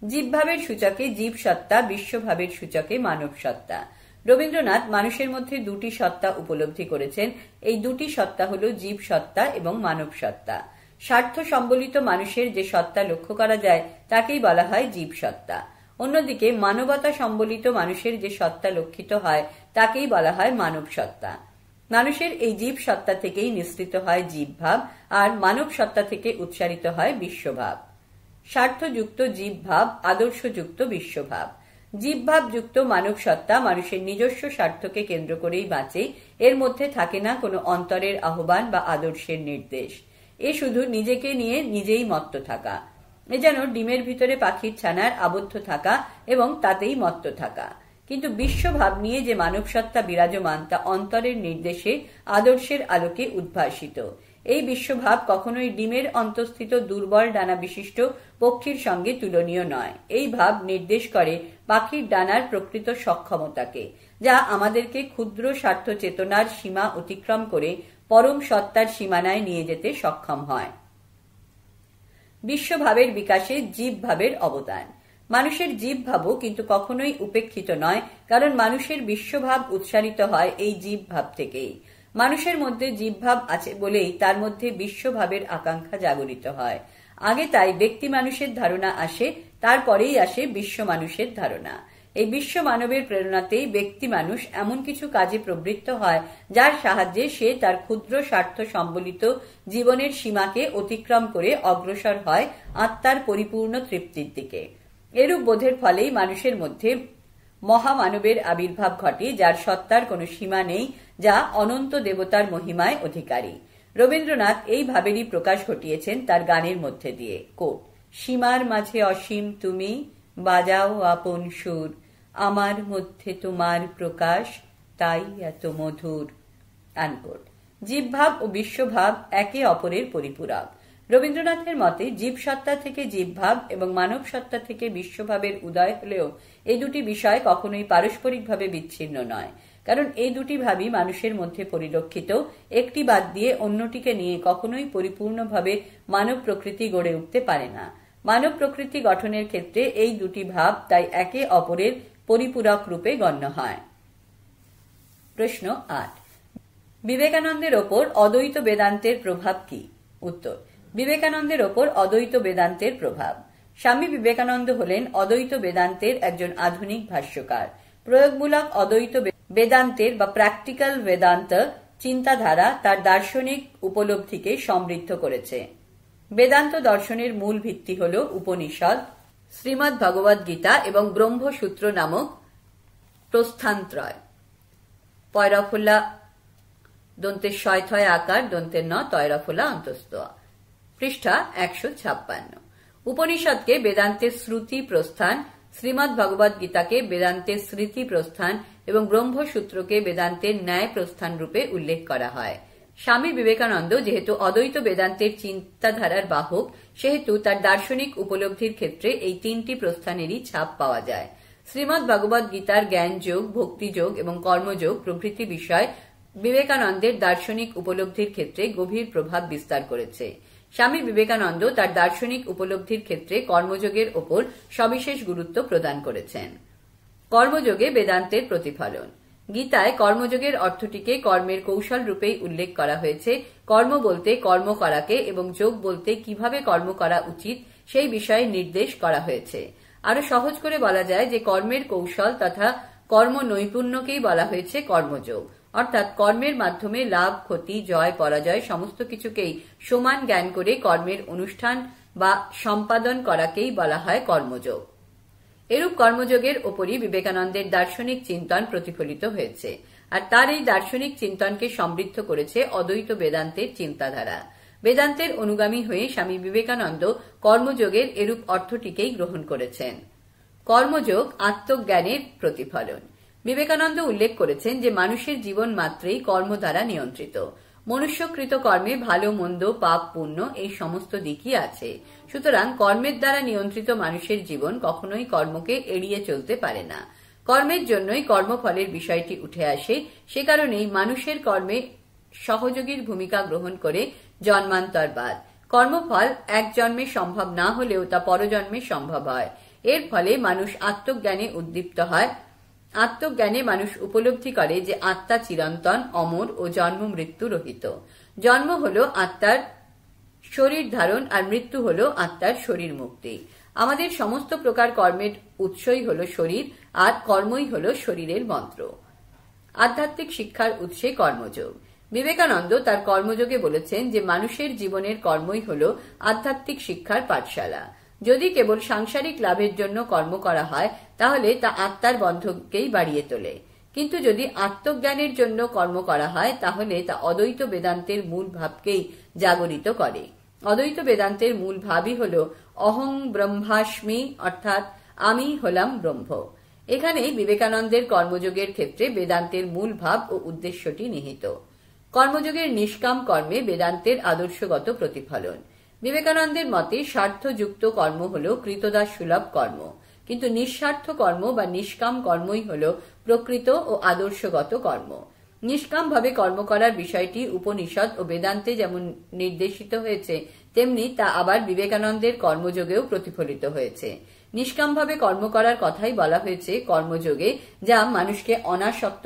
জীবভাবের সূচকে জীব সত্তা, বিশ্বভাবের সূচকে মানব সত্তা। রবীন্দ্রনাথ মানুষের মধ্যে দুটি সত্তা উপলব্ধি করেছেন। এই দুটি সত্তা হল জীব সত্তা এবং মানব সত্তা। স্বার্থ সম্বলিত মানুষের যে সত্তা লক্ষ্য করা যায় তাকেই বলা হয় জীব সত্তা। অন্যদিকে মানবতা সম্বলিত মানুষের যে সত্তা লক্ষিত হয় তাকেই বলা হয় মানব সত্তা। মানুষের এই জীব সত্তা থেকেই নিঃসৃত হয় জীবভাব, আর মানব সত্তা থেকে উচ্চারিত হয় বিশ্বভাব। স্বার্থযুক্ত জীবভাব, আদর্শযুক্ত বিশ্বভাব। জীবভাব যুক্ত মানব সত্তা মানুষের নিজস্ব স্বার্থকে কেন্দ্র করেই বাঁচে। এর মধ্যে থাকে না কোনো অন্তরের আহ্বান বা আদর্শের নির্দেশ। এ শুধু নিজেকে নিয়ে নিজেই মত্ত থাকা। এ যেন ডিমের ভিতরে পাখির ছানার আবদ্ধ থাকা এবং তাতেই মত্ত থাকা। কিন্তু বিশ্বভাব নিয়ে যে মানব সত্তা বিরাজমান তা অন্তরের নির্দেশে আদর্শের আলোকে উদ্ভাসিত। এই বিশ্বভাব কখনোই ডিমের অন্তঃস্থিত দুর্বল ডানা বিশিষ্ট পক্ষীর সঙ্গে তুলনীয় নয়। এই ভাব নির্দেশ করে পাখির ডানার প্রকৃত সক্ষমতাকে, যা আমাদেরকে ক্ষুদ্র স্বার্থ চেতনার সীমা অতিক্রম করে পরম সত্তার সীমানায় নিয়ে যেতে সক্ষম হয়। বিশ্বভাবের বিকাশে জীবভাবের অবদান। মানুষের জীবভাবও কিন্তু কখনোই উপেক্ষিত নয়, কারণ মানুষের বিশ্বভাব উচ্চারিত হয় এই জীবভাব থেকেই। মানুষের মধ্যে জীবভাব আছে বলেই তার মধ্যে বিশ্বভাবের আকাঙ্ক্ষা জাগরিত হয়। আগে তাই ব্যক্তি মানুষের ধারণা আসে, তারপরেই আসে বিশ্ব মানুষের ধারণা। এই বিশ্ব মানবের প্রেরণাতেই ব্যক্তি মানুষ এমন কিছু কাজে প্রবৃত্ত হয় যার সাহায্যে সে তার ক্ষুদ্র স্বার্থ সম্বলিত জীবনের সীমাকে অতিক্রম করে অগ্রসর হয় আত্মার পরিপূর্ণ তৃপ্তির দিকে। এরূপ বোধের ফলেই মানুষের মধ্যে মহামানবের আবির্ভাব ঘটে, যার সত্তার কোনো সীমা নেই, যা অনন্ত দেবতার মহিমায় অধিকারী। রবীন্দ্রনাথ এই ভাবেরই প্রকাশ ঘটিয়েছেন তার গানের মধ্যে দিয়ে। কোট, সীমার মাঝে অসীম তুমি, বাজাও আপন সুর, আমার মধ্যে তোমার প্রকাশ, তাই এত মধুর। আনকোট। জীবভাব ও বিশ্বভাব একে অপরের পরিপূরক। রবীন্দ্রনাথের মতে জীবসত্তা থেকে জীবভাব এবং মানব সত্তা থেকে বিশ্বভাবের উদয় হলেও এই দুটি বিষয় কখনোই পারস্পরিকভাবে বিচ্ছিন্ন নয়, কারণ এই দুটি ভাবই মানুষের মধ্যে পরিলক্ষিত। একটি বাদ দিয়ে অন্যটিকে নিয়ে কখনোই পরিপূর্ণভাবে মানব প্রকৃতি গড়ে উঠতে পারে না। মানব প্রকৃতি গঠনের ক্ষেত্রে এই দুটি ভাব তাই একে অপরের পরিপূরক রূপে গণ্য হয়। প্রশ্ন ৮। বিবেকানন্দের ওপর অদ্বৈত বেদান্তের প্রভাব কি? উত্তর, বিবেকানন্দের ওপর অদ্বৈত বেদান্তের প্রভাব। স্বামী বিবেকানন্দ হলেন অদ্বৈত বেদান্তের একজন আধুনিক ভাষ্যকার। প্রয়োগমূলক অদ্বৈত বেদান্তের বা প্র্যাকটিক্যাল বেদান্ত চিন্তাধারা তার দার্শনিক উপলব্ধিকে সমৃদ্ধ করেছে। বেদান্ত দর্শনের মূল ভিত্তি হল উপনিষদ, শ্রীমদ্ ভগবদ গীতা এবং ব্রহ্মসূত্র নামক প্রস্থানত্রয়। পয়রফুল্লা দন্তের শয়থয় আকার, দন্তের ন তয়রফুল্লা অন্তস্থ। পৃষ্ঠা ১৫৬। উপনিষদকে বেদান্তের শ্রুতি প্রস্থান, শ্রীমদ্ ভগবদ গীতাকে বেদান্তের স্মৃতি প্রস্থান এবং ব্রহ্মসূত্রকে বেদান্তের ন্যায় প্রস্থান রূপে উল্লেখ করা হয়। স্বামী বিবেকানন্দ যেহেতু অদ্বৈত বেদান্তের চিন্তাধারার বাহক, সেহেতু তার দার্শনিক উপলব্ধির ক্ষেত্রে এই তিনটি প্রস্থানেরই ছাপ পাওয়া যায়। শ্রীমদ্ ভগবদ গীতার জ্ঞানযোগ, ভক্তিযোগ এবং কর্মযোগ প্রভৃতি বিষয় বিবেকানন্দের দার্শনিক উপলব্ধির ক্ষেত্রে গভীর প্রভাব বিস্তার করেছে। স্বামী বিবেকানন্দ তার দার্শনিক উপলব্ধির ক্ষেত্রে কর্মযোগের ওপর সবিশেষ গুরুত্ব প্রদান করেছেন। কর্মযোগে বেদান্তের প্রতিফলন। গীতায় কর্মযোগের অর্থটিকে কর্মের কৌশল রূপেই উল্লেখ করা হয়েছে। কর্ম বলতে কর্ম করাকে এবং যোগ বলতে কিভাবে কর্ম করা উচিত সেই বিষয়ে নির্দেশ করা হয়েছে। আরো সহজ করে বলা যায় যে কর্মের কৌশল তথা কর্ম নৈপুণ্যকেই বলা হয়েছে কর্মযোগ। অর্থাৎ কর্মের মাধ্যমে লাভ, ক্ষতি, জয়, পরাজয় সমস্ত কিছুকেই সমান জ্ঞান করে কর্মের অনুষ্ঠান বা সম্পাদন করাকেই বলা হয় কর্মযোগ। এরূপ কর্মযোগের ওপরই বিবেকানন্দের দার্শনিক চিন্তন প্রতিফলিত হয়েছে, আর তার এই দার্শনিক চিন্তনকে সমৃদ্ধ করেছে অদ্বৈত বেদান্তের চিন্তাধারা। বেদান্তের অনুগামী হয়ে স্বামী বিবেকানন্দ কর্মযোগের এরূপ অর্থটিকেই গ্রহণ করেছেন। কর্মযোগ আত্মজ্ঞানের প্রতিফলন। বিবেকানন্দ উল্লেখ করেছেন যে মানুষের জীবন মাত্রেই কর্ম দ্বারা নিয়ন্ত্রিত। মনুষ্যকৃত কর্মে ভালো মন্দ পাপ পুণ্য এই সমস্ত দিকই আছে। সুতরাং কর্মের দ্বারা নিয়ন্ত্রিত মানুষের জীবন কখনোই কর্মকে এড়িয়ে চলতে পারে না। কর্মের জন্যই কর্মফলের বিষয়টি উঠে আসে। সে কারণেই মানুষের কর্মে সহযোগীর ভূমিকা গ্রহণ করে জন্মান্তরবাদ। কর্মফল এক জন্মে সম্ভব না হলেও তা পরজন্মে সম্ভব হয়। এর ফলে মানুষ আত্মজ্ঞানে উদ্দীপ্ত হয়। আত্মজ্ঞানে মানুষ উপলব্ধি করে যে আত্মা চিরন্তন, অমর ও জন্ম মৃত্যু রহিত। জন্ম হল আত্মার শরীর ধারণ আর মৃত্যু হল আত্মার শরীর মুক্তি। আমাদের সমস্ত প্রকার কর্মের উৎসই হল শরীর, আর কর্মই হল শরীরের মন্ত্র। আধ্যাত্মিক শিক্ষার উৎসে কর্মযোগ। বিবেকানন্দ তার কর্মযোগে বলেছেন যে মানুষের জীবনের কর্মই হল আধ্যাত্মিক শিক্ষার পাঠশালা। যদি কেবল সাংসারিক লাভের জন্য কর্ম করা হয় তাহলে তা আত্মার বন্ধনকেই বাড়িয়ে তোলে, কিন্তু যদি আত্মজ্ঞানের জন্য কর্ম করা হয় তাহলে তা অদ্বৈত বেদান্তের মূল ভাবকেই জাগরিত করে। অদ্বৈত বেদান্তের মূল ভাবই হল অহং ব্রহ্মাস্মি, অর্থাৎ আমি হলাম ব্রহ্ম। এখানে বিবেকানন্দের কর্মযোগের ক্ষেত্রে বেদান্তের মূল ভাব ও উদ্দেশ্যটি নিহিত। কর্মযোগের নিষ্কাম কর্মে বেদান্তের আদর্শগত প্রতিফলন। বিবেকানন্দের মতে স্বার্থযুক্ত কর্ম হল কৃতদাস সুলভ কর্ম, কিন্তু নিঃস্বার্থ কর্ম বা নিষ্কাম কর্মই হল প্রকৃত ও আদর্শগত কর্ম। নিষ্কামভাবে কর্ম করার বিষয়টি উপনিষদ ও বেদান্তে যেমন নির্দেশিত হয়েছে, তেমনি তা আবার বিবেকানন্দের কর্মযোগেও প্রতিফলিত হয়েছে। নিষ্কামভাবে কর্ম করার কথাই বলা হয়েছে কর্মযোগে, যা মানুষকে অনাসক্ত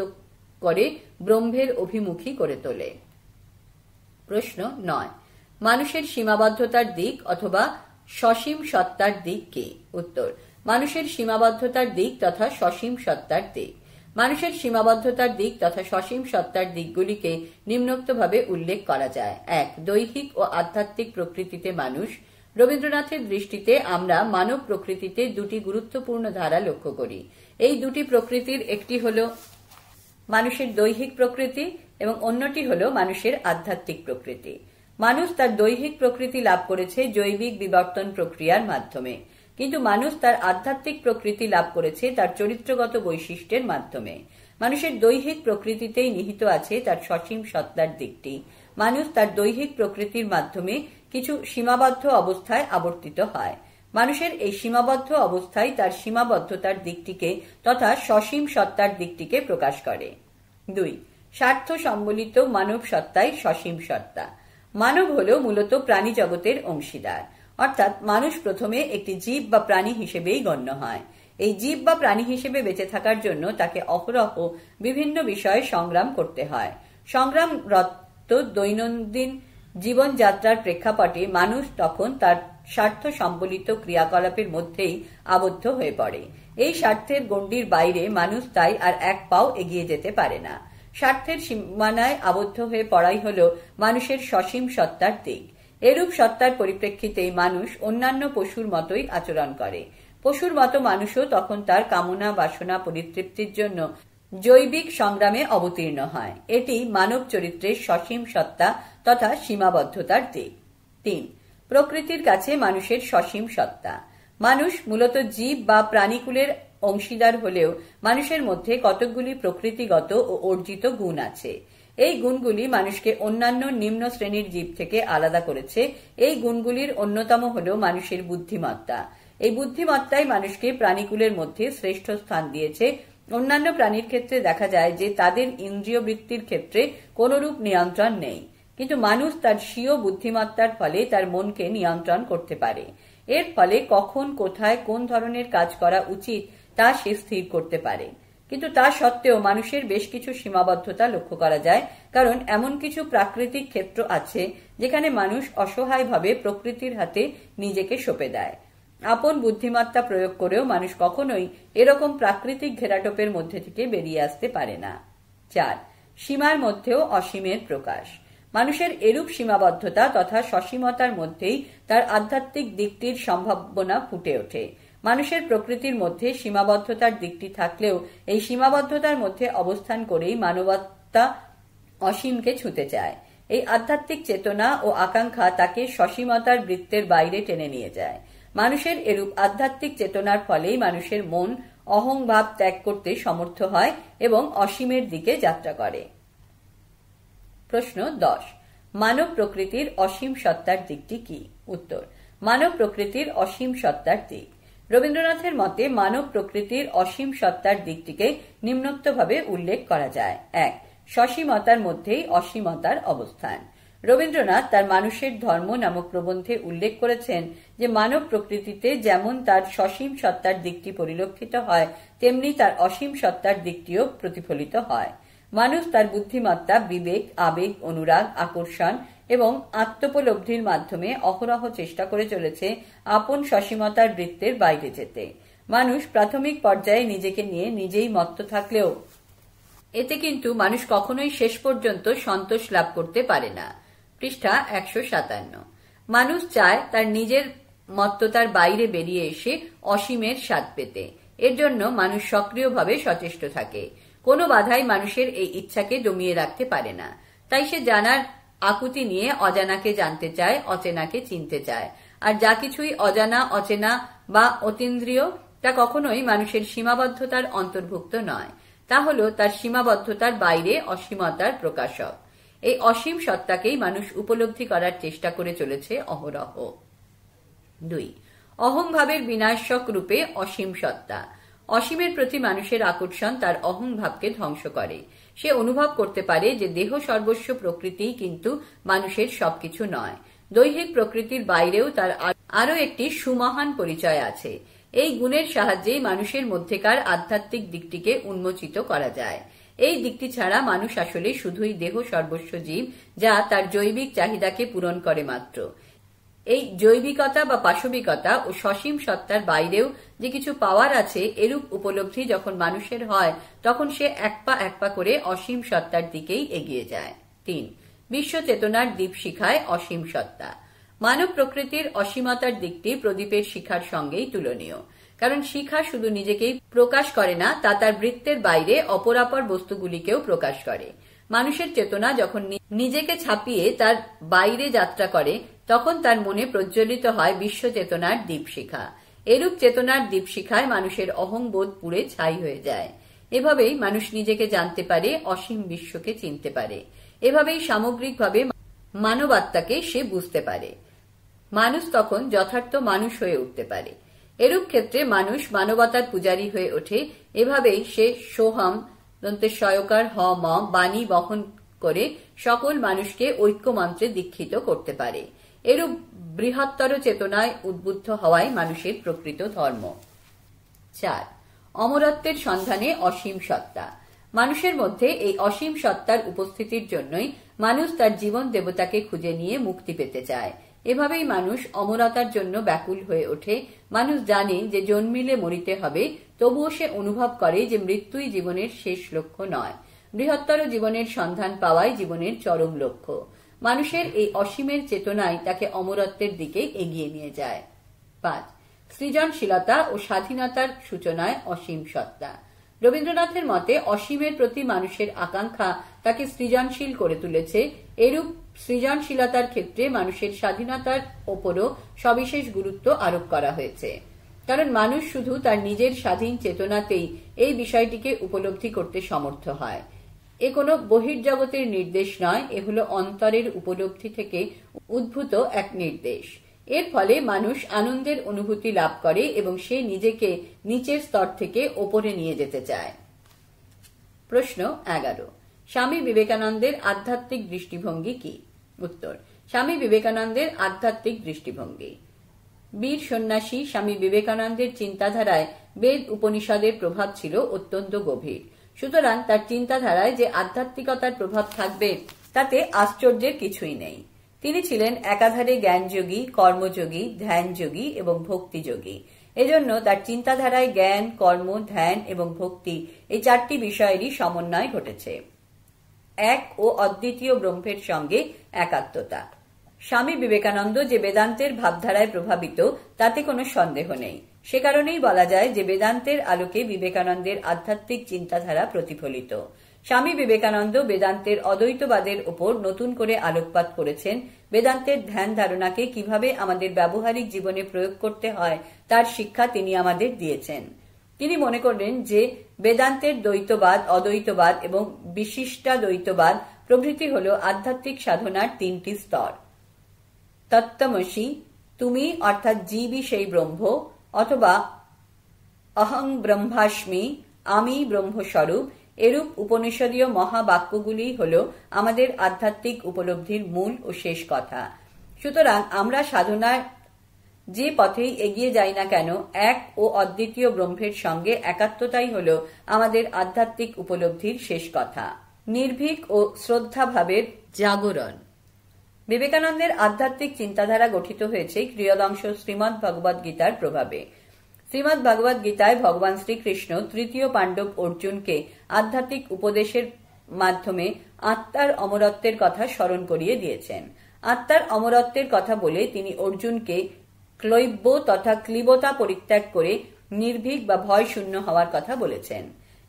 করে ব্রহ্মের অভিমুখী করে তোলে। প্রশ্ন 9, মানুষের সীমাবদ্ধতার দিক অথবা সসীম সত্তার দিক কি? উত্তর, মানুষের সীমাবদ্ধতার দিক তথা সসীম সত্তার দিক। মানুষের সীমাবদ্ধতার দিক তথা সসীম সত্তার দিকগুলিকে নিম্নোক্তভাবে উল্লেখ করা যায়। 1. দৈহিক ও আধ্যাত্মিক প্রকৃতিতে মানুষ। রবীন্দ্রনাথের দৃষ্টিতে আমরা মানব প্রকৃতিতে দুটি গুরুত্বপূর্ণ ধারা লক্ষ্য করি। এই দুটি প্রকৃতির একটি হল মানুষের দৈহিক প্রকৃতি এবং অন্যটি হল মানুষের আধ্যাত্মিক প্রকৃতি। মানুষ তার দৈহিক প্রকৃতি লাভ করেছে জৈবিক বিবর্তন প্রক্রিয়ার মাধ্যমে, কিন্তু মানুষ তার আধ্যাত্মিক প্রকৃতি লাভ করেছে তার চরিত্রগত বৈশিষ্ট্যের মাধ্যমে। মানুষের দৈহিক প্রকৃতিতেই নিহিত আছে তার সসীম সত্তার দিকটি। মানুষ তার দৈহিক প্রকৃতির মাধ্যমে কিছু সীমাবদ্ধ অবস্থায় আবর্তিত হয়। মানুষের এই সীমাবদ্ধ অবস্থায় তার সীমাবদ্ধতার দিকটিকে তথা সসীম সত্তার দিকটিকে প্রকাশ করে। 2. স্বার্থ সম্বলিত মানব সত্তাই সসীম সত্তা। মানব হল মূলত প্রাণী জগতের অংশীদার, অর্থাৎ মানুষ প্রথমে একটি জীব বা প্রাণী হিসেবেই গণ্য হয়। এই জীব বা প্রাণী হিসেবে বেঁচে থাকার জন্য তাকে অহরহ বিভিন্ন বিষয়ে সংগ্রাম করতে হয়। সংগ্রামরত দৈনন্দিন জীবনযাত্রার প্রেক্ষাপটে মানুষ তখন তার স্বার্থ সম্বলিত ক্রিয়াকলাপের মধ্যেই আবদ্ধ হয়ে পড়ে। এই স্বার্থের গণ্ডির বাইরে মানুষ তাই আর এক পাও এগিয়ে যেতে পারে না। স্বার্থের সীমানায় আবদ্ধ হয়ে পড়াই হল মানুষের সসীম সত্তার দিক। এরূপ সত্তার পরিপ্রেক্ষিতে মানুষ অন্যান্য পশুর মতোই আচরণ করে। পশুর মতো মানুষও তখন তার কামনা বাসনা পরিতৃপ্তির জন্য জৈবিক সংগ্রামে অবতীর্ণ হয়। এটি মানব চরিত্রের সসীম সত্তা তথা সীমাবদ্ধতার দিক। 3. প্রকৃতির কাছে মানুষের সসীম সত্তা। মানুষ মূলত জীব বা প্রাণীকুলের অংশীদার হলেও মানুষের মধ্যে কতকগুলি প্রকৃতিগত ও অর্জিত গুণ আছে। এই গুণগুলি মানুষকে অন্যান্য নিম্ন শ্রেণীর জীব থেকে আলাদা করেছে। এই গুণগুলির অন্যতম হল মানুষের বুদ্ধিমত্তা। এই বুদ্ধিমত্তাই মানুষকে প্রাণীকুলের মধ্যে শ্রেষ্ঠ স্থান দিয়েছে। অন্যান্য প্রাণীর ক্ষেত্রে দেখা যায় যে তাদের ইন্দ্রিয় বৃত্তির ক্ষেত্রে কোনরূপ নিয়ন্ত্রণ নেই, কিন্তু মানুষ তার স্বীয় বুদ্ধিমত্তার ফলে তার মনকে নিয়ন্ত্রণ করতে পারে। এর ফলে কখন কোথায় কোন ধরনের কাজ করা উচিত তা সে স্থির করতে পারে। কিন্তু তা সত্ত্বেও মানুষের বেশ কিছু সীমাবদ্ধতা লক্ষ্য করা যায়, কারণ এমন কিছু প্রাকৃতিক ক্ষেত্র আছে যেখানে মানুষ অসহায়ভাবে প্রকৃতির হাতে নিজেকে সঁপে দেয়। আপন বুদ্ধিমত্তা প্রয়োগ করেও মানুষ কখনোই এরকম প্রাকৃতিক ঘেরাটোপের মধ্যে থেকে বেরিয়ে আসতে পারে না। 4. সীমার মধ্যেও অসীমের প্রকাশ। মানুষের এরূপ সীমাবদ্ধতা তথা সসীমতার মধ্যেই তার আধ্যাত্মিক দিকটির সম্ভাবনা ফুটে ওঠে। মানুষের প্রকৃতির মধ্যে সীমাবদ্ধতার দিকটি থাকলেও এই সীমাবদ্ধতার মধ্যে অবস্থান করেই মানবতা অসীমকে ছুঁতে চায়। এই আধ্যাত্মিক চেতনা ও আকাঙ্ক্ষা তাকে সসীমতার বৃত্তের বাইরে টেনে নিয়ে যায়। মানুষের এরূপ আধ্যাত্মিক চেতনার ফলেই মানুষের মন অহংভাব ত্যাগ করতে সমর্থ হয় এবং অসীমের দিকে যাত্রা করে। প্রশ্ন 10। মানব প্রকৃতির অসীম সত্তার দিকটি কি? উত্তর। মানব প্রকৃতির অসীম সত্তার দিক। রবীন্দ্রনাথের মতে মানব প্রকৃতির অসীম সত্তার দিকটিকে নিম্নোক্তভাবে উল্লেখ করা যায়। 1. সসীমতার মধ্যেই অসীমতার অবস্থান। রবীন্দ্রনাথ তার মানুষের ধর্ম নামক প্রবন্ধে উল্লেখ করেছেন যে মানব প্রকৃতিতে যেমন তার সসীম সত্তার দিকটি পরিলক্ষিত হয়, তেমনি তার অসীম সত্তার দিকটিও প্রতিফলিত হয়। মানুষ তার বুদ্ধিমত্তা, বিবেক, আবেগ, অনুরাগ, আকর্ষণ এবং আত্মোপলব্ধির মাধ্যমে অহরহ চেষ্টা করে চলেছে আপন সসীমতার বৃত্তের বাইরে যেতে। মানুষ প্রাথমিক পর্যায়ে নিজেকে নিয়ে নিজেই মত্ত থাকলেও এতে কিন্তু মানুষ কখনোই শেষ পর্যন্ত সন্তোষ লাভ করতে পারে না। পৃষ্ঠা 157। মানুষ চায় তার নিজের মত্ততার বাইরে বেরিয়ে এসে অসীমের স্বাদ পেতে। এর জন্য মানুষ সক্রিয়ভাবে সচেষ্ট থাকে। কোনো বাধাই মানুষের এই ইচ্ছাকে দমিয়ে রাখতে পারে না। তাই সে জানার আকুতি নিয়ে অজানাকে জানতে চায়, অচেনাকে চিনতে চায়। আর যা কিছুই অজানা, অচেনা বা অতীন্দ্রিয় তা কখনোই মানুষের সীমাবদ্ধতার অন্তর্ভুক্ত নয়। তা হল তার সীমাবদ্ধতার বাইরে অসীমতার প্রকাশক। এই অসীম সত্তাকেই মানুষ উপলব্ধি করার চেষ্টা করে চলেছে অহরহ। 2. অহংভাবের বিনাশক রূপে অসীম সত্তা। অসীমের প্রতি মানুষের আকর্ষণ তার অহংভাবকে ধ্বংস করে। সে অনুভব করতে পারে যে দেহ সর্বস্ব প্রকৃতি কিন্তু মানুষের সবকিছু নয়। দৈহিক প্রকৃতির বাইরেও তার আরও একটি সুমহান পরিচয় আছে। এই গুণের সাহায্যে মানুষের মধ্যেকার আধ্যাত্মিক দিকটিকে উন্মোচিত করা যায়। এই দিকটি ছাড়া মানুষ আসলে শুধুই দেহ সর্বস্ব জীব, যা তার জৈবিক চাহিদাকে পূরণ করে মাত্র। এই জৈবিকতা বা পাশবিকতা ও সসীম সত্তার বাইরেও যে কিছু পাওয়ার আছে, এরূপ উপলব্ধি যখন মানুষের হয় তখন সে এক পা করে অসীম সত্তার দিকেই এগিয়ে যায়। 3. বিশ্ব চেতনার দীপশিখায় অসীম সত্তা। মানব প্রকৃতির অসীমতার দিকটি প্রদীপের শিখার সঙ্গেই তুলনীয়। কারণ শিখা শুধু নিজেকেই প্রকাশ করে না, তা তার বৃত্তের বাইরে অপরাপর বস্তুগুলিকেও প্রকাশ করে। মানুষের চেতনা যখন নিজেকে ছাপিয়ে তার বাইরে যাত্রা করে তখন তার মনে প্রজ্বলিত হয় বিশ্ব চেতনার দীপশিখা। এরূপ চেতনার দীপশিখায় মানুষের অহংবোধ পুড়ে ছাই হয়ে যায়। এভাবেই মানুষ নিজেকে জানতে পারে, অসীম বিশ্বকে চিনতে পারে। এভাবেই সামগ্রিকভাবে মানবাত্মাকে সে বুঝতে পারে। মানুষ তখন যথার্থ মানুষ হয়ে উঠতে পারে। এরূপ ক্ষেত্রে মানুষ মানবতার পূজারী হয়ে ওঠে। এভাবেই সে সোহম দন্তেশ্বয়কার হ ম বাণী বহন করে সকল মানুষকে ঐক্যমন্ত্রে দীক্ষিত করতে পারে। এরূপ বৃহত্তর চেতনায় উদ্বুদ্ধ হওয়াই মানুষের প্রকৃত ধর্ম। 4. অমরত্বের সন্ধানে অসীম সত্তা। মানুষের মধ্যে এই অসীম সত্তার উপস্থিতির জন্যই মানুষ তার জীবন দেবতাকে খুঁজে নিয়ে মুক্তি পেতে চায়। এভাবেই মানুষ অমরতার জন্য ব্যাকুল হয়ে ওঠে। মানুষ জানে যে জন্মিলে মরিতে হবে, তবুও সে অনুভব করে যে মৃত্যুই জীবনের শেষ লক্ষ্য নয়। বৃহত্তর জীবনের সন্ধান পাওয়াই জীবনের চরম লক্ষ্য। মানুষের এই অসীমের চেতনাই তাকে অমরত্বের দিকে এগিয়ে নিয়ে যায়। 5. সৃজনশীলতা ও স্বাধীনতার সূচনায় অসীম সত্তা। রবীন্দ্রনাথের মতে অসীমের প্রতি মানুষের আকাঙ্ক্ষা তাকে সৃজনশীল করে তুলেছে। এরূপ সৃজনশীলতার ক্ষেত্রে মানুষের স্বাধীনতার ওপরও সবিশেষ গুরুত্ব আরোপ করা হয়েছে। কারণ মানুষ শুধু তার নিজের স্বাধীন চেতনাতেই এই বিষয়টিকে উপলব্ধি করতে সমর্থ হয়। এ কোনো বহির্জগতের নির্দেশ নয়, এ হলো অন্তরের উপলব্ধি থেকে উদ্ভূত এক নির্দেশ। এর ফলে মানুষ আনন্দের অনুভূতি লাভ করে এবং সে নিজেকে নিচের স্তর থেকে ওপরে নিয়ে যেতে চায়। প্রশ্ন 11. স্বামী বিবেকানন্দের আধ্যাত্মিক দৃষ্টিভঙ্গি কি? উত্তর। স্বামী বিবেকানন্দের আধ্যাত্মিক দৃষ্টিভঙ্গি। বীর সন্ন্যাসী স্বামী বিবেকানন্দের চিন্তাধারায় বেদ উপনিষদের প্রভাব ছিল অত্যন্ত গভীর। সুতরাং তার চিন্তাধারায় যে আধ্যাত্মিকতার প্রভাব থাকবে তাতে আশ্চর্যের কিছুই নেই। তিনি ছিলেন একাধারে জ্ঞানযোগী, কর্মযোগী, ধ্যানযোগী এবং ভক্তিযোগী। এজন্য তার চিন্তাধারায় জ্ঞান, কর্ম, ধ্যান এবং ভক্তি এই 4টি বিষয়েরই সমন্বয় ঘটেছে। এক ও অদ্বিতীয় ব্রহ্মের সঙ্গে একাত্মতা। স্বামী বিবেকানন্দ যে বেদান্তের ভাবধারায় প্রভাবিত তাতে কোনো সন্দেহ নেই। সে কারণেই বলা যায় যে বেদান্তের আলোকে বিবেকানন্দের আধ্যাত্মিক চিন্তাধারা প্রতিফলিত। স্বামী বিবেকানন্দ বেদান্তের অদ্বৈতবাদের ওপর নতুন করে আলোকপাত করেছেন। বেদান্তের ধ্যান ধারণাকে কিভাবে আমাদের ব্যবহারিক জীবনে প্রয়োগ করতে হয় তার শিক্ষা তিনি আমাদের দিয়েছেন। তিনি মনে করলেন যে বেদান্তের দ্বৈতবাদ, অদ্বৈতবাদ এবং বিশিষ্টাদ্বৈতবাদ প্রভৃতি হল আধ্যাত্মিক সাধনার তিনটি স্তর। তত্ত্বমসি, তুমি অর্থাৎ জীবই সেই ব্রহ্ম, অথবা অহং ব্রহ্মাস্মি, আমি ব্রহ্মস্বরূপ, এরূপ উপনিষদীয় মহাবাক্যগুলি হল আমাদের আধ্যাত্মিক উপলব্ধির মূল ও শেষ কথা। সুতরাং আমরা সাধনার যে পথেই এগিয়ে যাই না কেন, এক ও অদ্বিতীয় ব্রহ্মের সঙ্গে একাত্মতাই হল আমাদের আধ্যাত্মিক উপলব্ধির শেষ কথা। নির্ভীক ও শ্রদ্ধাভাবের জাগরণ। বিবেকানন্দের আধ্যাত্মিক চিন্তাধারা গঠিত হয়েছে ক্রিয়দংশ শ্রীমদ্ ভগবদ্ গীতার প্রভাবে। শ্রীমদ্ ভগবদ্ গীতায় ভগবান শ্রীকৃষ্ণ তৃতীয় পাণ্ডব অর্জুনকে আধ্যাত্মিক উপদেশের মাধ্যমে আত্মার অমরত্বের কথা স্মরণ করিয়ে দিয়েছেন। আত্মার অমরত্বের কথা বলে তিনি অর্জুনকে ক্লৈব্য তথা ক্লীবতা পরিত্যাগ করে নির্ভীক বা ভয় শূন্য হওয়ার কথা বলেছেন।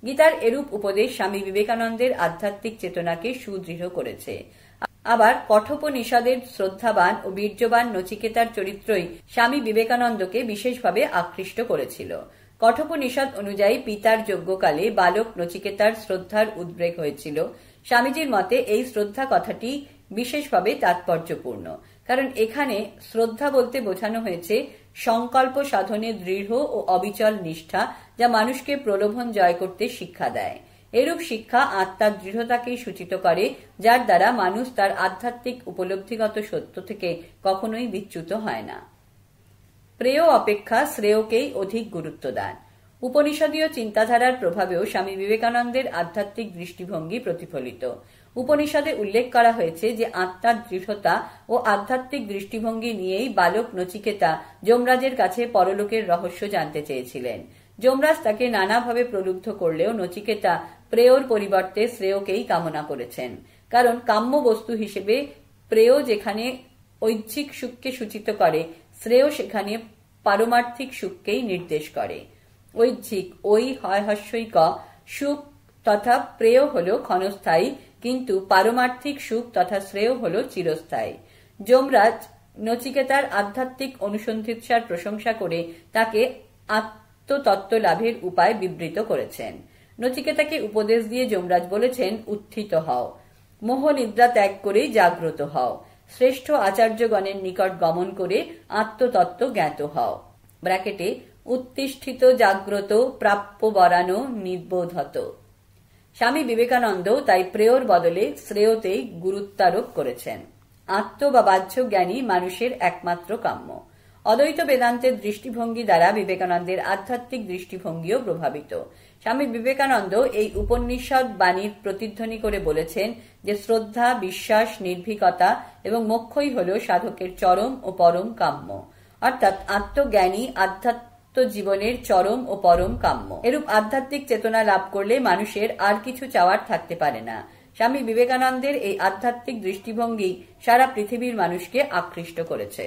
গীতার এরূপ উপদেশ স্বামী বিবেকানন্দের আধ্যাত্মিক চেতনাকে সুদৃঢ় করেছে। আবার কঠোপনিষদের শ্রদ্ধাবান ও বীর্যবান নচিকেতার চরিত্রই স্বামী বিবেকানন্দকে বিশেষভাবে আকৃষ্ট করেছিল। কঠোপনিষদ অনুযায়ী পিতার যজ্ঞকালে বালক নচিকেতার শ্রদ্ধার উদ্রেক হয়েছিল। স্বামীজির মতে এই শ্রদ্ধা কথাটি বিশেষভাবে তাৎপর্যপূর্ণ, কারণ এখানে শ্রদ্ধা বলতে বোঝানো হয়েছে সংকল্প সাধনে দৃঢ় ও অবিচল নিষ্ঠা, যা মানুষকে প্রলোভন জয় করতে শিক্ষা দেয়। এরূপ শিক্ষা আত্মার দৃঢ়তাকেই সূচিত করে, যার দ্বারা মানুষ তার আধ্যাত্মিক উপলব্ধিগত সত্য থেকে কখনোই বিচ্যুত হয় না। প্রেয় অপেক্ষা শ্রেয়কেই অধিক গুরুত্ব দেন। উপনিষদীয় চিন্তাধারার প্রভাবেও স্বামী বিবেকানন্দের আধ্যাত্মিক দৃষ্টিভঙ্গি প্রতিফলিত। উপনিষদে উল্লেখ করা হয়েছে যে আত্মার দৃঢ়তা ও আধ্যাত্মিক দৃষ্টিভঙ্গি নিয়েই বালক নচিকেতা যমরাজের কাছে পরলোকের রহস্য জানতে চেয়েছিলেন। যমরাজ তাকে নানাভাবে প্রলুব্ধ করলেও নচিকেতা প্রেয়র পরিবর্তে শ্রেয়কেই কামনা করেছেন, কারণ কাম্য বস্তু হিসেবে প্রেয় যেখানে ঐচ্ছিক সুখকে সূচিত করে, শ্রেয় সেখানে পারমার্থিক সুখকেই নির্দেশ করে। ঐচ্ছিক ওই হয় হস্যইক সুখ তথা প্রেয় হল ক্ষণস্থায়ী, কিন্তু পারমার্থিক সুখ তথা শ্রেয় হল চিরস্থায়ী। যমরাজ নচিকেতার আধ্যাত্মিক অনুসন্ধিৎসার প্রশংসা করে তাকে আত্মতত্ত্ব লাভের উপায় বিবৃত করেছেন। নচিকেতাকে উপদেশ দিয়ে যমরাজ বলেছেন, উত্থিত হও, মোহ নিদ্রা ত্যাগ করেই জাগ্রত হও, শ্রেষ্ঠ আচার্যগণের নিকট গমন করে আত্মতত্ত্ব জ্ঞাত হও। ব্র্যাকেটে উত্তিষ্ঠিত জাগ্রত প্রাপ্য বরানো নির্বোধত। স্বামী বিবেকানন্দ তাই প্রেয়র বদলে শ্রেয়তেই গুরুত্বারোপ করেছেন। আত্ম বা বাহ্য জ্ঞানী মানুষের একমাত্র কাম্য। অদ্বৈত বেদান্তের দৃষ্টিভঙ্গি দ্বারা বিবেকানন্দের আধ্যাত্মিক দৃষ্টিভঙ্গিও প্রভাবিত। স্বামী বিবেকানন্দ এই উপনিষদ বাণীর প্রতিধ্বনি করে বলেছেন যে শ্রদ্ধা, বিশ্বাস, নির্ভীকতা এবং মোক্ষই হল সাধকের চরম ও পরম কাম্য, অর্থাৎ আত্মজ্ঞানী আধ্যাত্ম জীবনের চরম ও পরম কাম্য। এরূপ আধ্যাত্মিক চেতনা লাভ করলে মানুষের আর কিছু চাওয়ার থাকতে পারে না। স্বামী বিবেকানন্দের এই আধ্যাত্মিক দৃষ্টিভঙ্গি সারা পৃথিবীর মানুষকে আকৃষ্ট করেছে।